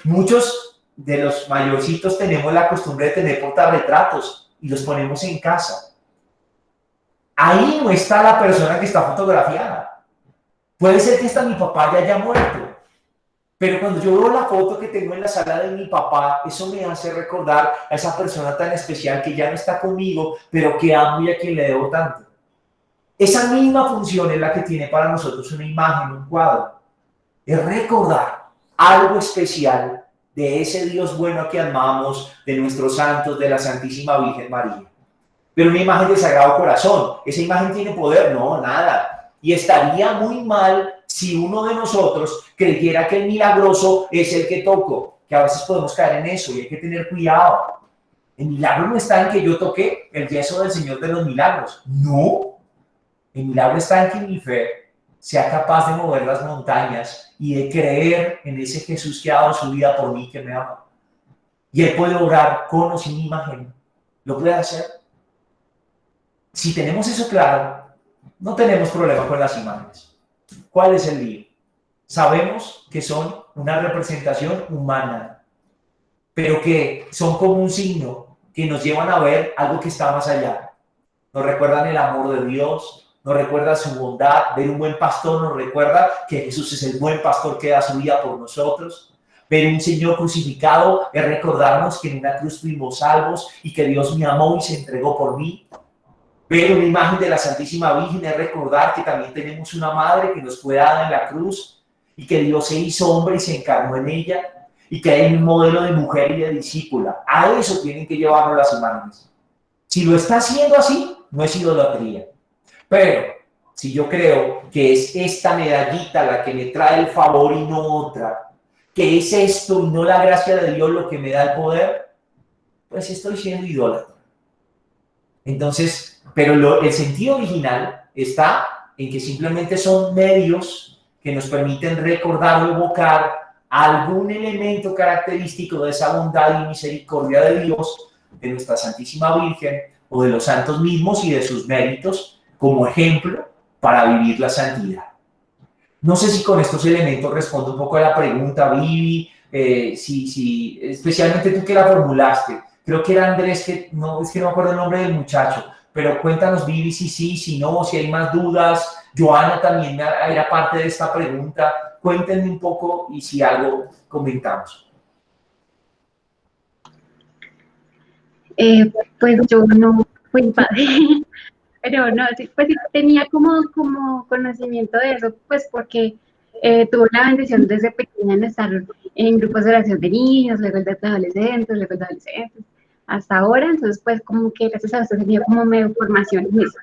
Speaker 1: Muchos de los mayorcitos tenemos la costumbre de tener portarretratos y los ponemos en casa. Ahí no está la persona que está fotografiada. Puede ser que hasta mi papá ya haya muerto, pero cuando yo veo la foto que tengo en la sala de mi papá, eso me hace recordar a esa persona tan especial que ya no está conmigo, pero que amo y a quien le debo tanto. Esa misma función es la que tiene para nosotros una imagen, un cuadro. Es recordar algo especial de ese Dios bueno que amamos, de nuestros santos, de la Santísima Virgen María. Pero una imagen del Sagrado Corazón, ¿esa imagen tiene poder? No, nada. Y estaría muy mal si uno de nosotros creyera que el milagroso es el que toco, que a veces podemos caer en eso y hay que tener cuidado. El milagro no está en que yo toque el yeso del Señor de los Milagros. No. El milagro está en que mi fe sea capaz de mover las montañas y de creer en ese Jesús que ha dado su vida por mí, que me ama. Y Él puede orar con o sin imagen. ¿Lo puede hacer? Si tenemos eso claro, no tenemos problema con las imágenes. ¿Cuál es el lío? Sabemos que son una representación humana, pero que son como un signo que nos llevan a ver algo que está más allá. Nos recuerdan el amor de Dios, nos recuerda su bondad. Ver un buen pastor nos recuerda que Jesús es el buen pastor que da su vida por nosotros. Ver un Señor crucificado es recordarnos que en una cruz fuimos salvos y que Dios me amó y se entregó por mí. Ver una imagen de la Santísima Virgen es recordar que también tenemos una madre que nos fue dada en la cruz y que Dios se hizo hombre y se encarnó en ella y que hay un modelo de mujer y de discípula. A eso tienen que llevarnos las imágenes. Si lo está haciendo así, no es idolatría. Pero si yo creo que es esta medallita la que me trae el favor y no otra, que es esto y no la gracia de Dios lo que me da el poder, pues estoy siendo idólatra. Entonces, pero el sentido original está en que simplemente son medios que nos permiten recordar o evocar algún elemento característico de esa bondad y misericordia de Dios, de nuestra Santísima Virgen o de los santos mismos y de sus méritos, como ejemplo para vivir la santidad. No sé si con estos elementos respondo un poco a la pregunta, Vivi, especialmente tú que la formulaste. Creo que era Andrés, que no, es que no me acuerdo el nombre del muchacho, pero cuéntanos, Vivi, si sí, si no, si hay más dudas. Joana también era parte de esta pregunta. Cuéntenme un poco y si algo comentamos.
Speaker 10: Pues yo no fui padre. Pero no, sí, pues sí, tenía como conocimiento de eso, pues porque tuve la bendición desde pequeña en estar en grupos de oración de niños, luego de adolescentes, hasta ahora, entonces pues como que gracias a eso tenía como medio formación en eso.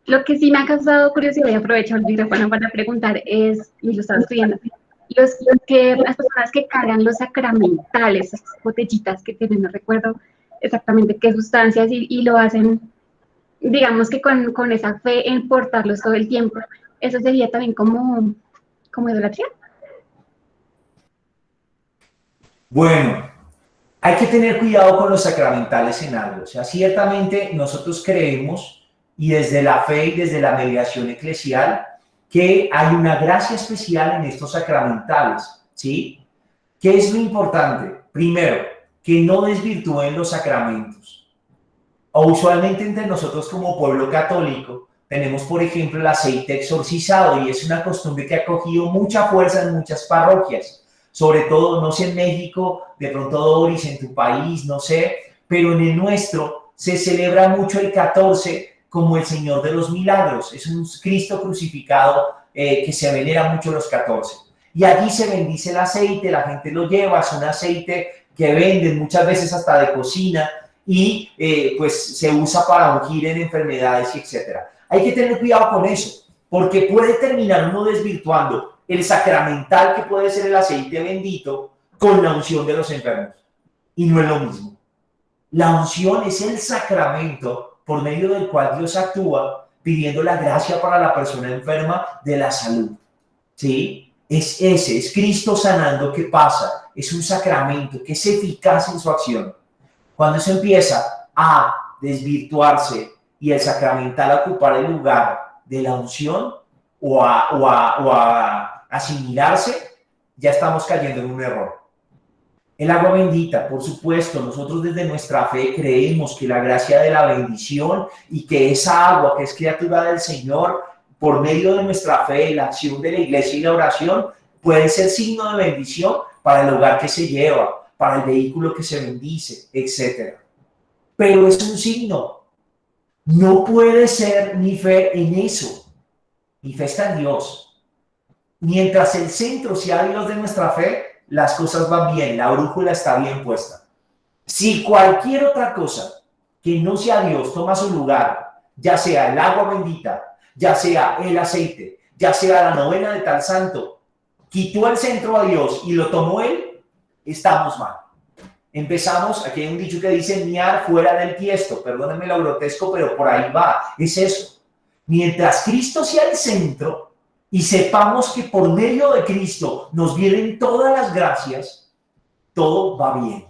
Speaker 10: Lo que sí me ha causado curiosidad y aprovecho el micrófono para preguntar es, y lo estaba estudiando, las personas que cargan los sacramentales, esas botellitas que tienen, no recuerdo exactamente qué sustancias y lo hacen, digamos que con esa fe en portarlos todo el tiempo, ¿eso sería también como idolatría?
Speaker 1: Bueno, hay que tener cuidado con los sacramentales en algo. O sea, ciertamente nosotros creemos, y desde la fe y desde la mediación eclesial, que hay una gracia especial en estos sacramentales, ¿sí? ¿Qué es lo importante? Primero, que no desvirtúen los sacramentos. O usualmente entre nosotros como pueblo católico tenemos, por ejemplo, el aceite exorcizado y es una costumbre que ha cogido mucha fuerza en muchas parroquias, sobre todo, no sé, en México, de pronto Doris, en tu país, no sé, pero en el nuestro se celebra mucho el 14 como el Señor de los milagros. Es un Cristo crucificado que se venera mucho los 14. Y allí se bendice el aceite, la gente lo lleva, es un aceite que venden muchas veces hasta de cocina y pues se usa para ungir en enfermedades y etcétera. Hay que tener cuidado con eso, porque puede terminar uno desvirtuando el sacramental que puede ser el aceite bendito con la unción de los enfermos. Y no es lo mismo. La unción es el sacramento por medio del cual Dios actúa pidiendo la gracia para la persona enferma de la salud. ¿Sí? Es ese, es Cristo sanando. ¿Qué pasa? Es un sacramento que es eficaz en su acción. Cuando eso empieza a desvirtuarse y el sacramental a ocupar el lugar de la unción o a asimilarse, ya estamos cayendo en un error. El agua bendita, por supuesto, nosotros desde nuestra fe creemos que la gracia de la bendición y que esa agua que es criatura del Señor, por medio de nuestra fe, la acción de la iglesia y la oración, puede ser signo de bendición para el hogar que se lleva, para el vehículo que se bendice, etc. Pero es un signo. No puede ser mi fe en eso. Mi fe está en Dios. Mientras el centro sea Dios de nuestra fe, las cosas van bien, la brújula está bien puesta. Si cualquier otra cosa que no sea Dios toma su lugar, ya sea el agua bendita, ya sea el aceite, ya sea la novena de tal santo, quitó el centro a Dios y lo tomó él, estamos mal. Empezamos, aquí hay un dicho que dice miar fuera del tiesto, perdónenme lo grotesco, pero por ahí va, es eso. Mientras Cristo sea el centro y sepamos que por medio de Cristo nos vienen todas las gracias, todo va bien.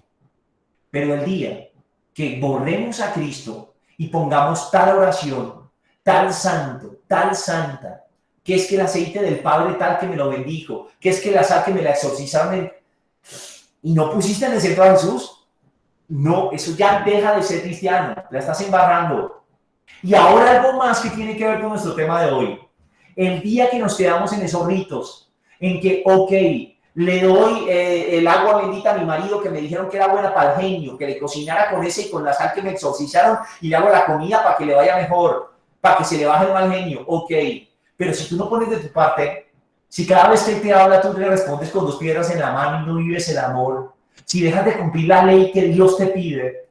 Speaker 1: Pero el día que borremos a Cristo y pongamos tal oración, tal santo, tal santa, que es que el aceite del Padre tal que me lo bendijo, que es que la sal que me la exorcizaron y no pusiste en el centro a Jesús, no, eso ya deja de ser cristiano, la estás embarrando. Y ahora algo más que tiene que ver con nuestro tema de hoy. El día que nos quedamos en esos ritos, en que, ok, le doy el agua bendita a mi marido que me dijeron que era buena para el genio, que le cocinara con ese y con la sal que me exorcizaron y le hago la comida para que le vaya mejor, para que se le baje el mal genio, ok. Pero si tú no pones de tu parte, si cada vez que él te habla tú le respondes con 2 piedras en la mano y no vives el amor, si dejas de cumplir la ley que Dios te pide,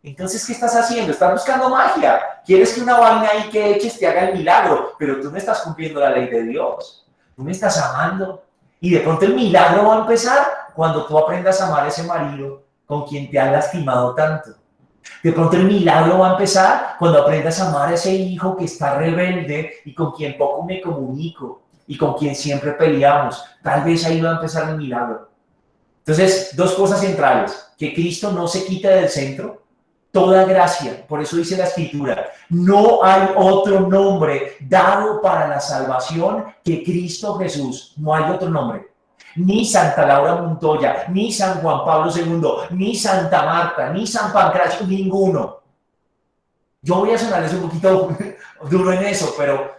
Speaker 1: entonces, ¿qué estás haciendo? Estás buscando magia. Quieres que una vaina ahí que eches te haga el milagro, pero tú no estás cumpliendo la ley de Dios. Tú me estás amando. Y de pronto el milagro va a empezar cuando tú aprendas a amar a ese marido con quien te ha lastimado tanto. De pronto el milagro va a empezar cuando aprendas a amar a ese hijo que está rebelde y con quien poco me comunico y con quien siempre peleamos. Tal vez ahí va a empezar el milagro. Entonces, 2 cosas centrales. Que Cristo no se quite del centro. Toda gracia, por eso dice la Escritura, no hay otro nombre dado para la salvación que Cristo Jesús. No hay otro nombre. Ni Santa Laura Montoya, ni San Juan Pablo II, ni Santa Marta, ni San Pancracio, ninguno. Yo voy a sonarles un poquito duro en eso, pero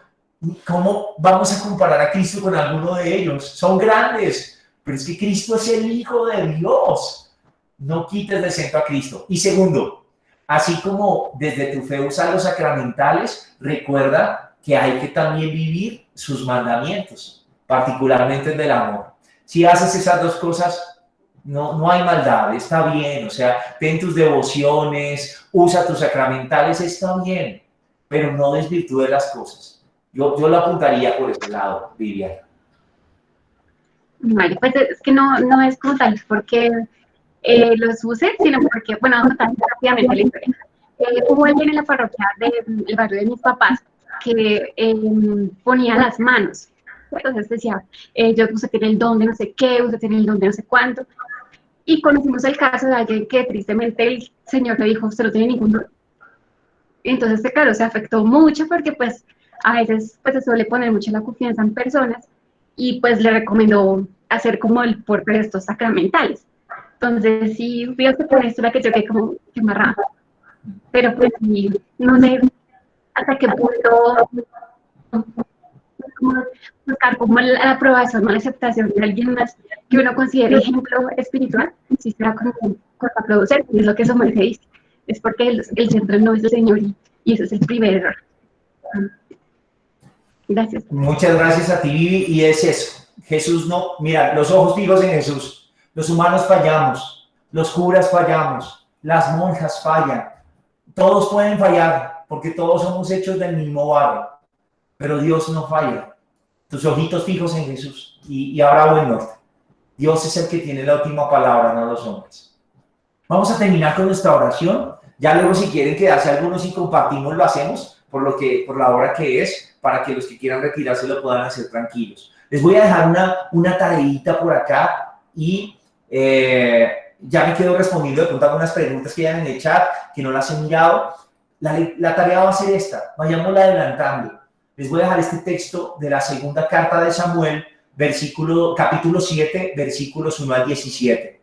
Speaker 1: ¿cómo vamos a comparar a Cristo con alguno de ellos? Son grandes, pero es que Cristo es el Hijo de Dios. No quites de centro a Cristo. Y segundo, así como desde tu fe usas los sacramentales, recuerda que hay que también vivir sus mandamientos, particularmente el del amor. Si haces esas 2 cosas, no hay maldad, está bien. O sea, ten tus devociones, usa tus sacramentales, está bien, pero no desvirtúes las cosas. Yo lo apuntaría por ese lado, Viviana.
Speaker 10: Vale, pues es que no es como tal, porque los use, sino porque, bueno, vamos a contar rápidamente la historia. Hubo alguien en la parroquia del barrio de mis papás que ponía las manos. Entonces decía, usted tiene el don de no sé qué, usted tiene el don de no sé cuánto. Y conocimos el caso de alguien que tristemente el señor le dijo, usted no tiene ningún don. Y entonces, claro, se afectó mucho porque pues a veces pues se suele poner mucho la confianza en personas y pues le recomendó hacer como el porte de estos sacramentales. Entonces, sí, fíjate por esto la que yo quedé como que amarrada. Pero pues sí, no sé hasta qué punto buscar como la aprobación o la aceptación de alguien más que uno considere ejemplo espiritual, si será como contraproducente, es lo que eso me dice. Es porque el centro no es el Señor y ese es el primer error. Gracias.
Speaker 1: Muchas gracias a ti, Vivi, y es eso. Jesús no, mira, los ojos fijos en Jesús. Los humanos fallamos, los curas fallamos, las monjas fallan, todos pueden fallar porque todos somos hechos del mismo barro, pero Dios no falla. Tus ojitos fijos en Jesús y habrá buen norte. Dios es el que tiene la última palabra, no los hombres. Vamos a terminar con nuestra oración. Ya luego, si quieren quedarse algunos y compartimos, lo hacemos por la hora que es, para que los que quieran retirarse lo puedan hacer tranquilos. Les voy a dejar una tareita por acá y ya me quedo respondiendo de pronto algunas preguntas que hayan en el chat, que no las he mirado. La tarea va a ser esta, vayámosla adelantando. Les voy a dejar este texto de la segunda carta de Samuel, capítulo 7, versículos 1 al 17.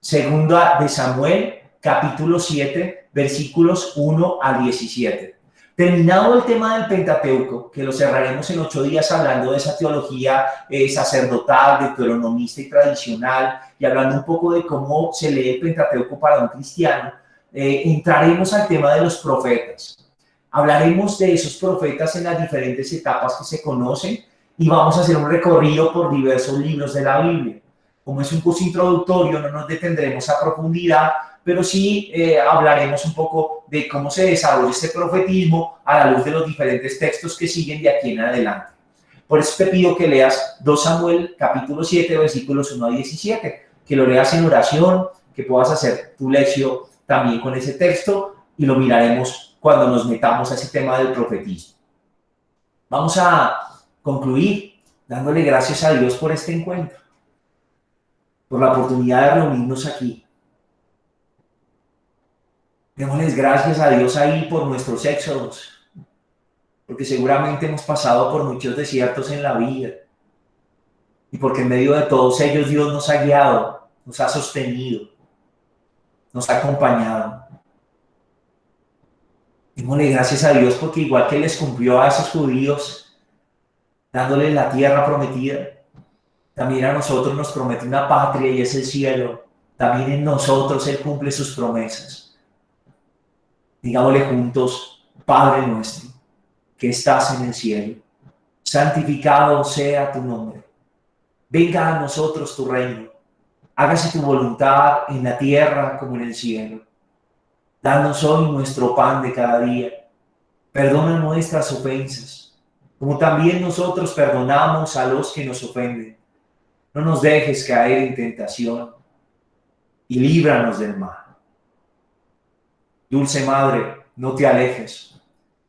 Speaker 1: Segunda de Samuel, capítulo 7, versículos 1 al 17. Terminado el tema del Pentateuco, que lo cerraremos en 8 días hablando de esa teología sacerdotal, deuteronomista y tradicional, y hablando un poco de cómo se lee el Pentateuco para un cristiano, entraremos al tema de los profetas. Hablaremos de esos profetas en las diferentes etapas que se conocen y vamos a hacer un recorrido por diversos libros de la Biblia. Como es un curso introductorio, no nos detendremos a profundidad, pero sí hablaremos un poco de cómo se desarrolla este profetismo a la luz de los diferentes textos que siguen de aquí en adelante. Por eso te pido que leas 2 Samuel, capítulo 7, versículos 1 a 17, que lo leas en oración, que puedas hacer tu lección también con ese texto y lo miraremos cuando nos metamos a ese tema del profetismo. Vamos a concluir dándole gracias a Dios por este encuentro, por la oportunidad de reunirnos aquí. Démosles gracias a Dios ahí por nuestros éxodos, porque seguramente hemos pasado por muchos desiertos en la vida y porque en medio de todos ellos Dios nos ha guiado, nos ha sostenido, nos ha acompañado. Démosle gracias a Dios porque igual que les cumplió a esos judíos dándoles la tierra prometida, también a nosotros nos promete una patria y es el cielo. También en nosotros Él cumple sus promesas. Digámosle juntos: Padre nuestro, que estás en el cielo, santificado sea tu nombre. Venga a nosotros tu reino. Hágase tu voluntad en la tierra como en el cielo. Danos hoy nuestro pan de cada día. Perdona nuestras ofensas, como también nosotros perdonamos a los que nos ofenden. No nos dejes caer en tentación y líbranos del mal. Dulce Madre, no te alejes.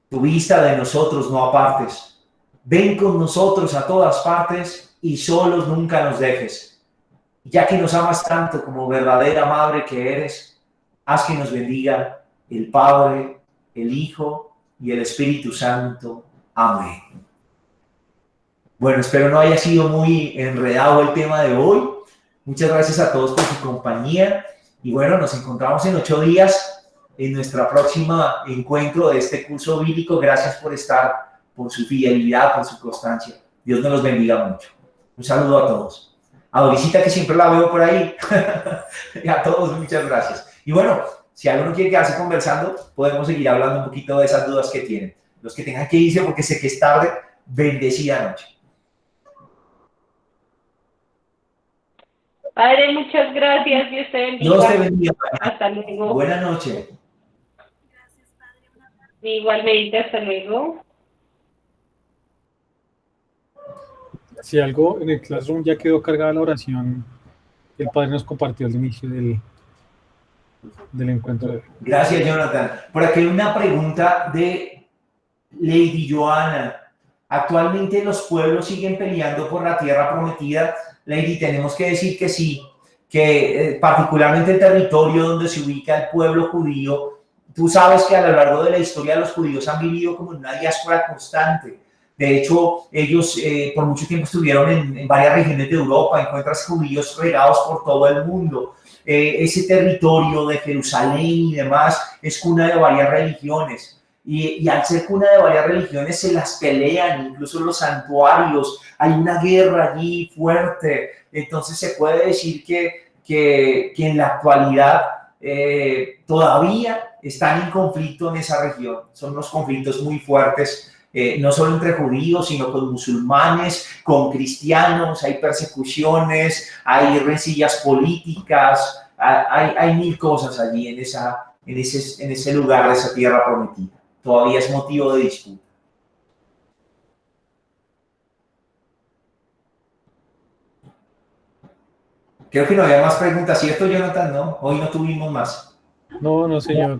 Speaker 1: Tu vista de nosotros no apartes. Ven con nosotros a todas partes y solos nunca nos dejes. Ya que nos amas tanto como verdadera Madre que eres, haz que nos bendiga el Padre, el Hijo y el Espíritu Santo. Amén. Bueno, espero no haya sido muy enredado el tema de hoy. Muchas gracias a todos por su compañía. Y bueno, nos encontramos en 8 días en nuestro próximo encuentro de este curso bíblico. Gracias por estar, por su fidelidad, por su constancia. Dios nos los bendiga mucho. Un saludo a todos. A Dorisita, que siempre la veo por ahí. Y a todos, muchas gracias. Y bueno, si alguno quiere quedarse conversando, podemos seguir hablando un poquito de esas dudas que tienen. Los que tengan que irse, porque sé que es tarde, bendecida noche.
Speaker 5: Padre, muchas gracias. Dios te bendiga.
Speaker 1: Dios te bendiga.
Speaker 5: Hasta luego.
Speaker 1: Buenas noches.
Speaker 5: Igualmente, hasta luego.
Speaker 2: Si algo en el Classroom ya quedó cargada la oración, el Padre nos compartió al inicio del encuentro.
Speaker 1: Gracias, Jonathan. Por aquí hay una pregunta de Lady Joana. ¿Actualmente los pueblos siguen peleando por la tierra prometida? Lady, tenemos que decir que sí, que particularmente el territorio donde se ubica el pueblo judío, tú sabes que a lo largo de la historia los judíos han vivido como en una diáspora constante. De hecho, ellos por mucho tiempo estuvieron en varias regiones de Europa. Encuentras judíos regados por todo el mundo. Ese territorio de Jerusalén y demás es cuna de varias religiones. Y al ser cuna de varias religiones se las pelean, incluso los santuarios. Hay una guerra allí fuerte. Entonces se puede decir que en la actualidad todavía están en conflicto en esa región. Son unos conflictos muy fuertes, no solo entre judíos, sino con musulmanes, con cristianos, hay persecuciones, hay rencillas políticas, hay mil cosas allí en ese lugar de esa tierra prometida. Todavía es motivo de disputa. Creo que no había más preguntas, ¿cierto, Jonathan? No, hoy no tuvimos más.
Speaker 2: No, no, señor.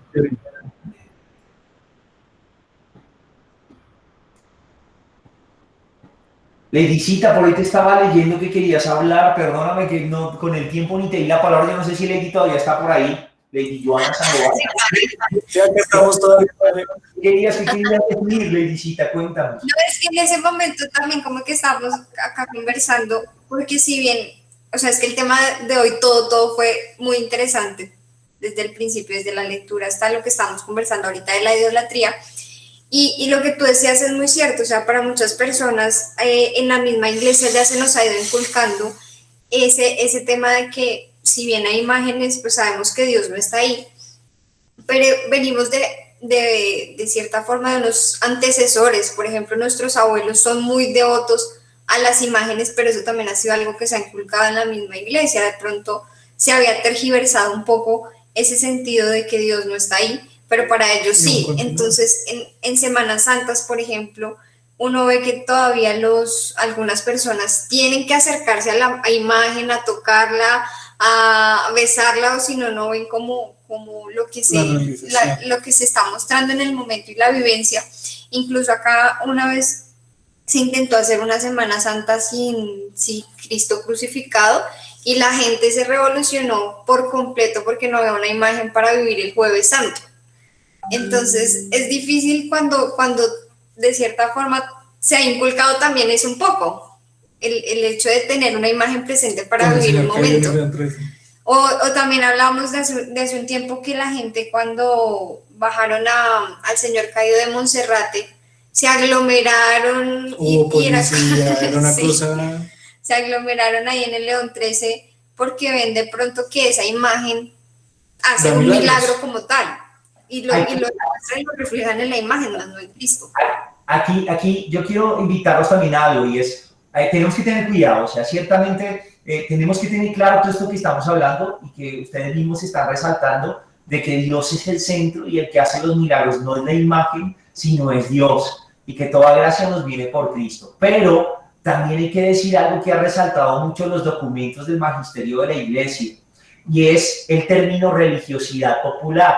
Speaker 1: Leidicita, por ahí te estaba leyendo que querías hablar, perdóname que no, con el tiempo ni te di la palabra, yo no sé si Lady todavía está por ahí, Lady Joana Sandoval.
Speaker 11: Ya que estamos todavía.
Speaker 1: ¿Qué querías decir, Leidicita? Cuéntanos.
Speaker 12: No, es que en ese momento también como que estábamos acá conversando, porque si bien, o sea, es que el tema de hoy todo fue muy interesante, desde el principio, desde la lectura hasta lo que estamos conversando ahorita de la idolatría. Y lo que tú decías es muy cierto, o sea, para muchas personas en la misma iglesia ya se nos ha ido inculcando ese tema de que si bien hay imágenes, pues sabemos que Dios no está ahí, pero venimos de cierta forma de unos antecesores. Por ejemplo, nuestros abuelos son muy devotos a las imágenes, pero eso también ha sido algo que se ha inculcado en la misma iglesia. De pronto se había tergiversado un poco ese sentido de que Dios no está ahí, pero para ellos sí. Entonces, en Semanas Santas, por ejemplo, uno ve que todavía algunas personas tienen que acercarse a la imagen, a tocarla, a besarla, o si no, no ven como lo que se está mostrando en el momento y la vivencia. Incluso acá una vez se intentó hacer una Semana Santa sin Cristo crucificado, y la gente se revolucionó por completo porque no había una imagen para vivir el Jueves Santo. Entonces es difícil cuando de cierta forma se ha inculcado también eso un poco, el hecho de tener una imagen presente para vivir un momento. O también hablábamos de hace un tiempo que la gente, cuando bajaron al Señor Caído de Monserrate, se aglomeraron
Speaker 11: era una cosa...
Speaker 12: Se aglomeraron ahí en el León 13 porque ven de pronto que esa imagen hace un milagro como tal, y lo reflejan en la imagen, no en Cristo.
Speaker 1: Aquí yo quiero invitarlos también a algo, y es, tenemos que tener cuidado, o sea, ciertamente tenemos que tener claro todo esto que estamos hablando y que ustedes mismos están resaltando, de que Dios es el centro y el que hace los milagros no es la imagen, sino es Dios, y que toda gracia nos viene por Cristo. Pero también hay que decir algo que ha resaltado mucho los documentos del magisterio de la Iglesia, y es el término religiosidad popular.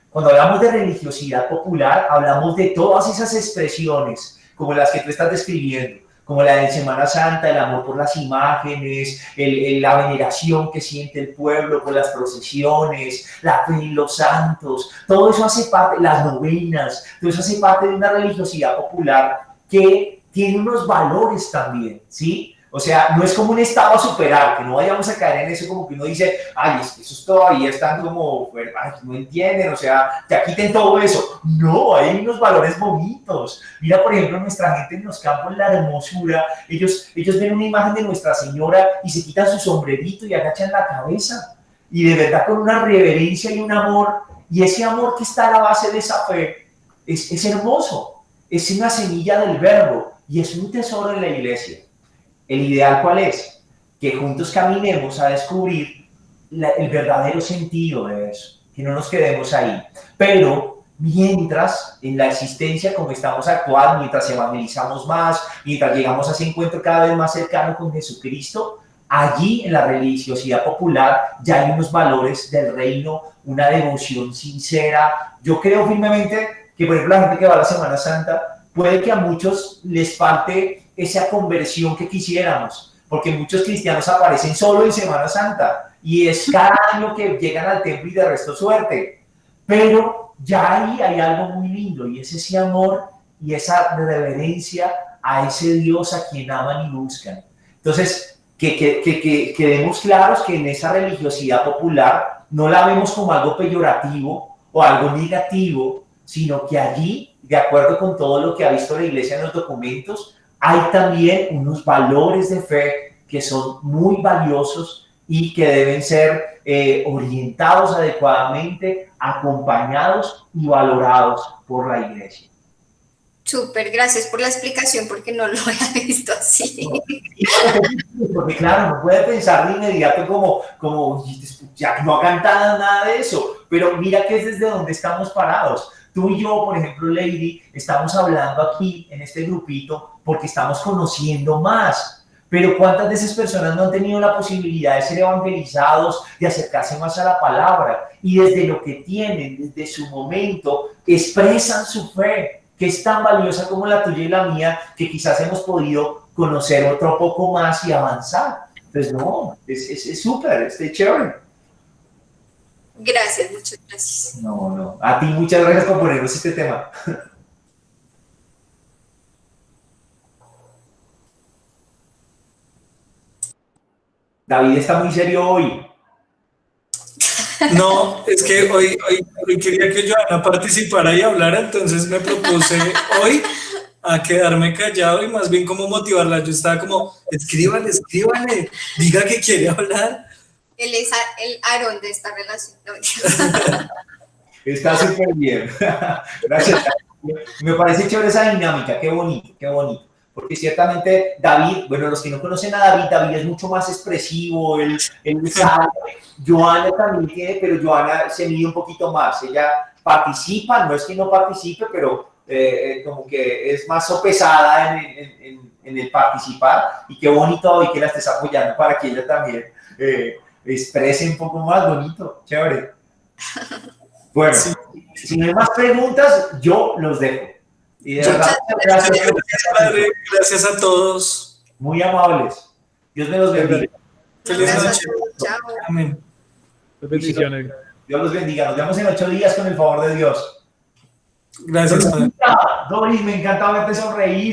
Speaker 1: Cuando hablamos de religiosidad popular, hablamos de todas esas expresiones, como las que tú estás describiendo, como la de Semana Santa, el amor por las imágenes, la veneración que siente el pueblo por las procesiones, la fe en los santos. Todo eso hace parte, las novenas, todo eso hace parte de una religiosidad popular que tiene unos valores también, ¿sí? O sea, no es como un estado a superar, que no vayamos a caer en eso como que uno dice, ay, es que esos todavía están como, ay, no entienden, o sea, ya quiten todo eso. No, hay unos valores bonitos. Mira, por ejemplo, nuestra gente en los campos, la hermosura, ellos ven una imagen de Nuestra Señora y se quitan su sombrerito y agachan la cabeza. Y de verdad con una reverencia y un amor, y ese amor que está a la base de esa fe, es hermoso. Es una semilla del verbo y es un tesoro en la iglesia. ¿El ideal cuál es? Que juntos caminemos a descubrir el verdadero sentido de eso, que no nos quedemos ahí. Pero mientras en la existencia como estamos actual, mientras evangelizamos más, mientras llegamos a ese encuentro cada vez más cercano con Jesucristo, allí en la religiosidad popular ya hay unos valores del reino, una devoción sincera. Yo creo firmemente que, por ejemplo, la gente que va a la Semana Santa, puede que a muchos les falte esa conversión que quisiéramos, porque muchos cristianos aparecen solo en Semana Santa y es cada año que llegan al templo y de resto suerte. Pero ya ahí hay algo muy lindo, y es ese amor y esa reverencia a ese Dios a quien aman y buscan. Entonces, que quedemos claros que en esa religiosidad popular no la vemos como algo peyorativo o algo negativo, sino que allí, de acuerdo con todo lo que ha visto la Iglesia en los documentos, hay también unos valores de fe que son muy valiosos y que deben ser orientados adecuadamente, acompañados y valorados por la iglesia.
Speaker 12: Súper, gracias por la explicación porque no lo había visto así.
Speaker 1: Porque claro, no puede pensar de inmediato como ya no hagan nada de eso, pero mira que es desde donde estamos parados. Tú y yo, por ejemplo, Lady, estamos hablando aquí en este grupito porque estamos conociendo más. Pero ¿cuántas de esas personas no han tenido la posibilidad de ser evangelizados, de acercarse más a la palabra? Y desde lo que tienen, desde su momento, expresan su fe, que es tan valiosa como la tuya y la mía, que quizás hemos podido conocer otro poco más y avanzar. Entonces, no, es súper, es chévere.
Speaker 12: Gracias, muchas gracias.
Speaker 1: No, a ti muchas gracias por ponernos este tema. David está muy serio hoy.
Speaker 11: No, es que hoy quería que Joana participara y hablara, entonces me propuse hoy a quedarme callado y más bien como motivarla. Yo estaba como, escríbale, diga que quiere hablar.
Speaker 12: Él es el Aarón de esta relación. No,
Speaker 1: Está súper bien. Gracias. Me parece chévere esa dinámica, qué bonito, qué bonito. Porque ciertamente David, bueno, los que no conocen a David es mucho más expresivo, él sabe. Joana también tiene, pero Joana se mide un poquito más. Ella participa, no es que no participe, pero como que es más sopesada en el participar. Y qué bonito hoy que la estés apoyando para que ella también exprese un poco más bonito, chévere. Bueno, sí. Si no hay más preguntas, yo los dejo. Y de verdad,
Speaker 11: gracias, padre. Gracias a todos.
Speaker 1: Muy amables. Dios me los bendiga.
Speaker 11: Feliz noche.
Speaker 12: Chao.
Speaker 11: Amén.
Speaker 2: Bendiciones.
Speaker 1: Dios los bendiga. Nos vemos en 8 días con el favor de Dios.
Speaker 11: Gracias, padre.
Speaker 1: Doris, me encanta verte sonreír.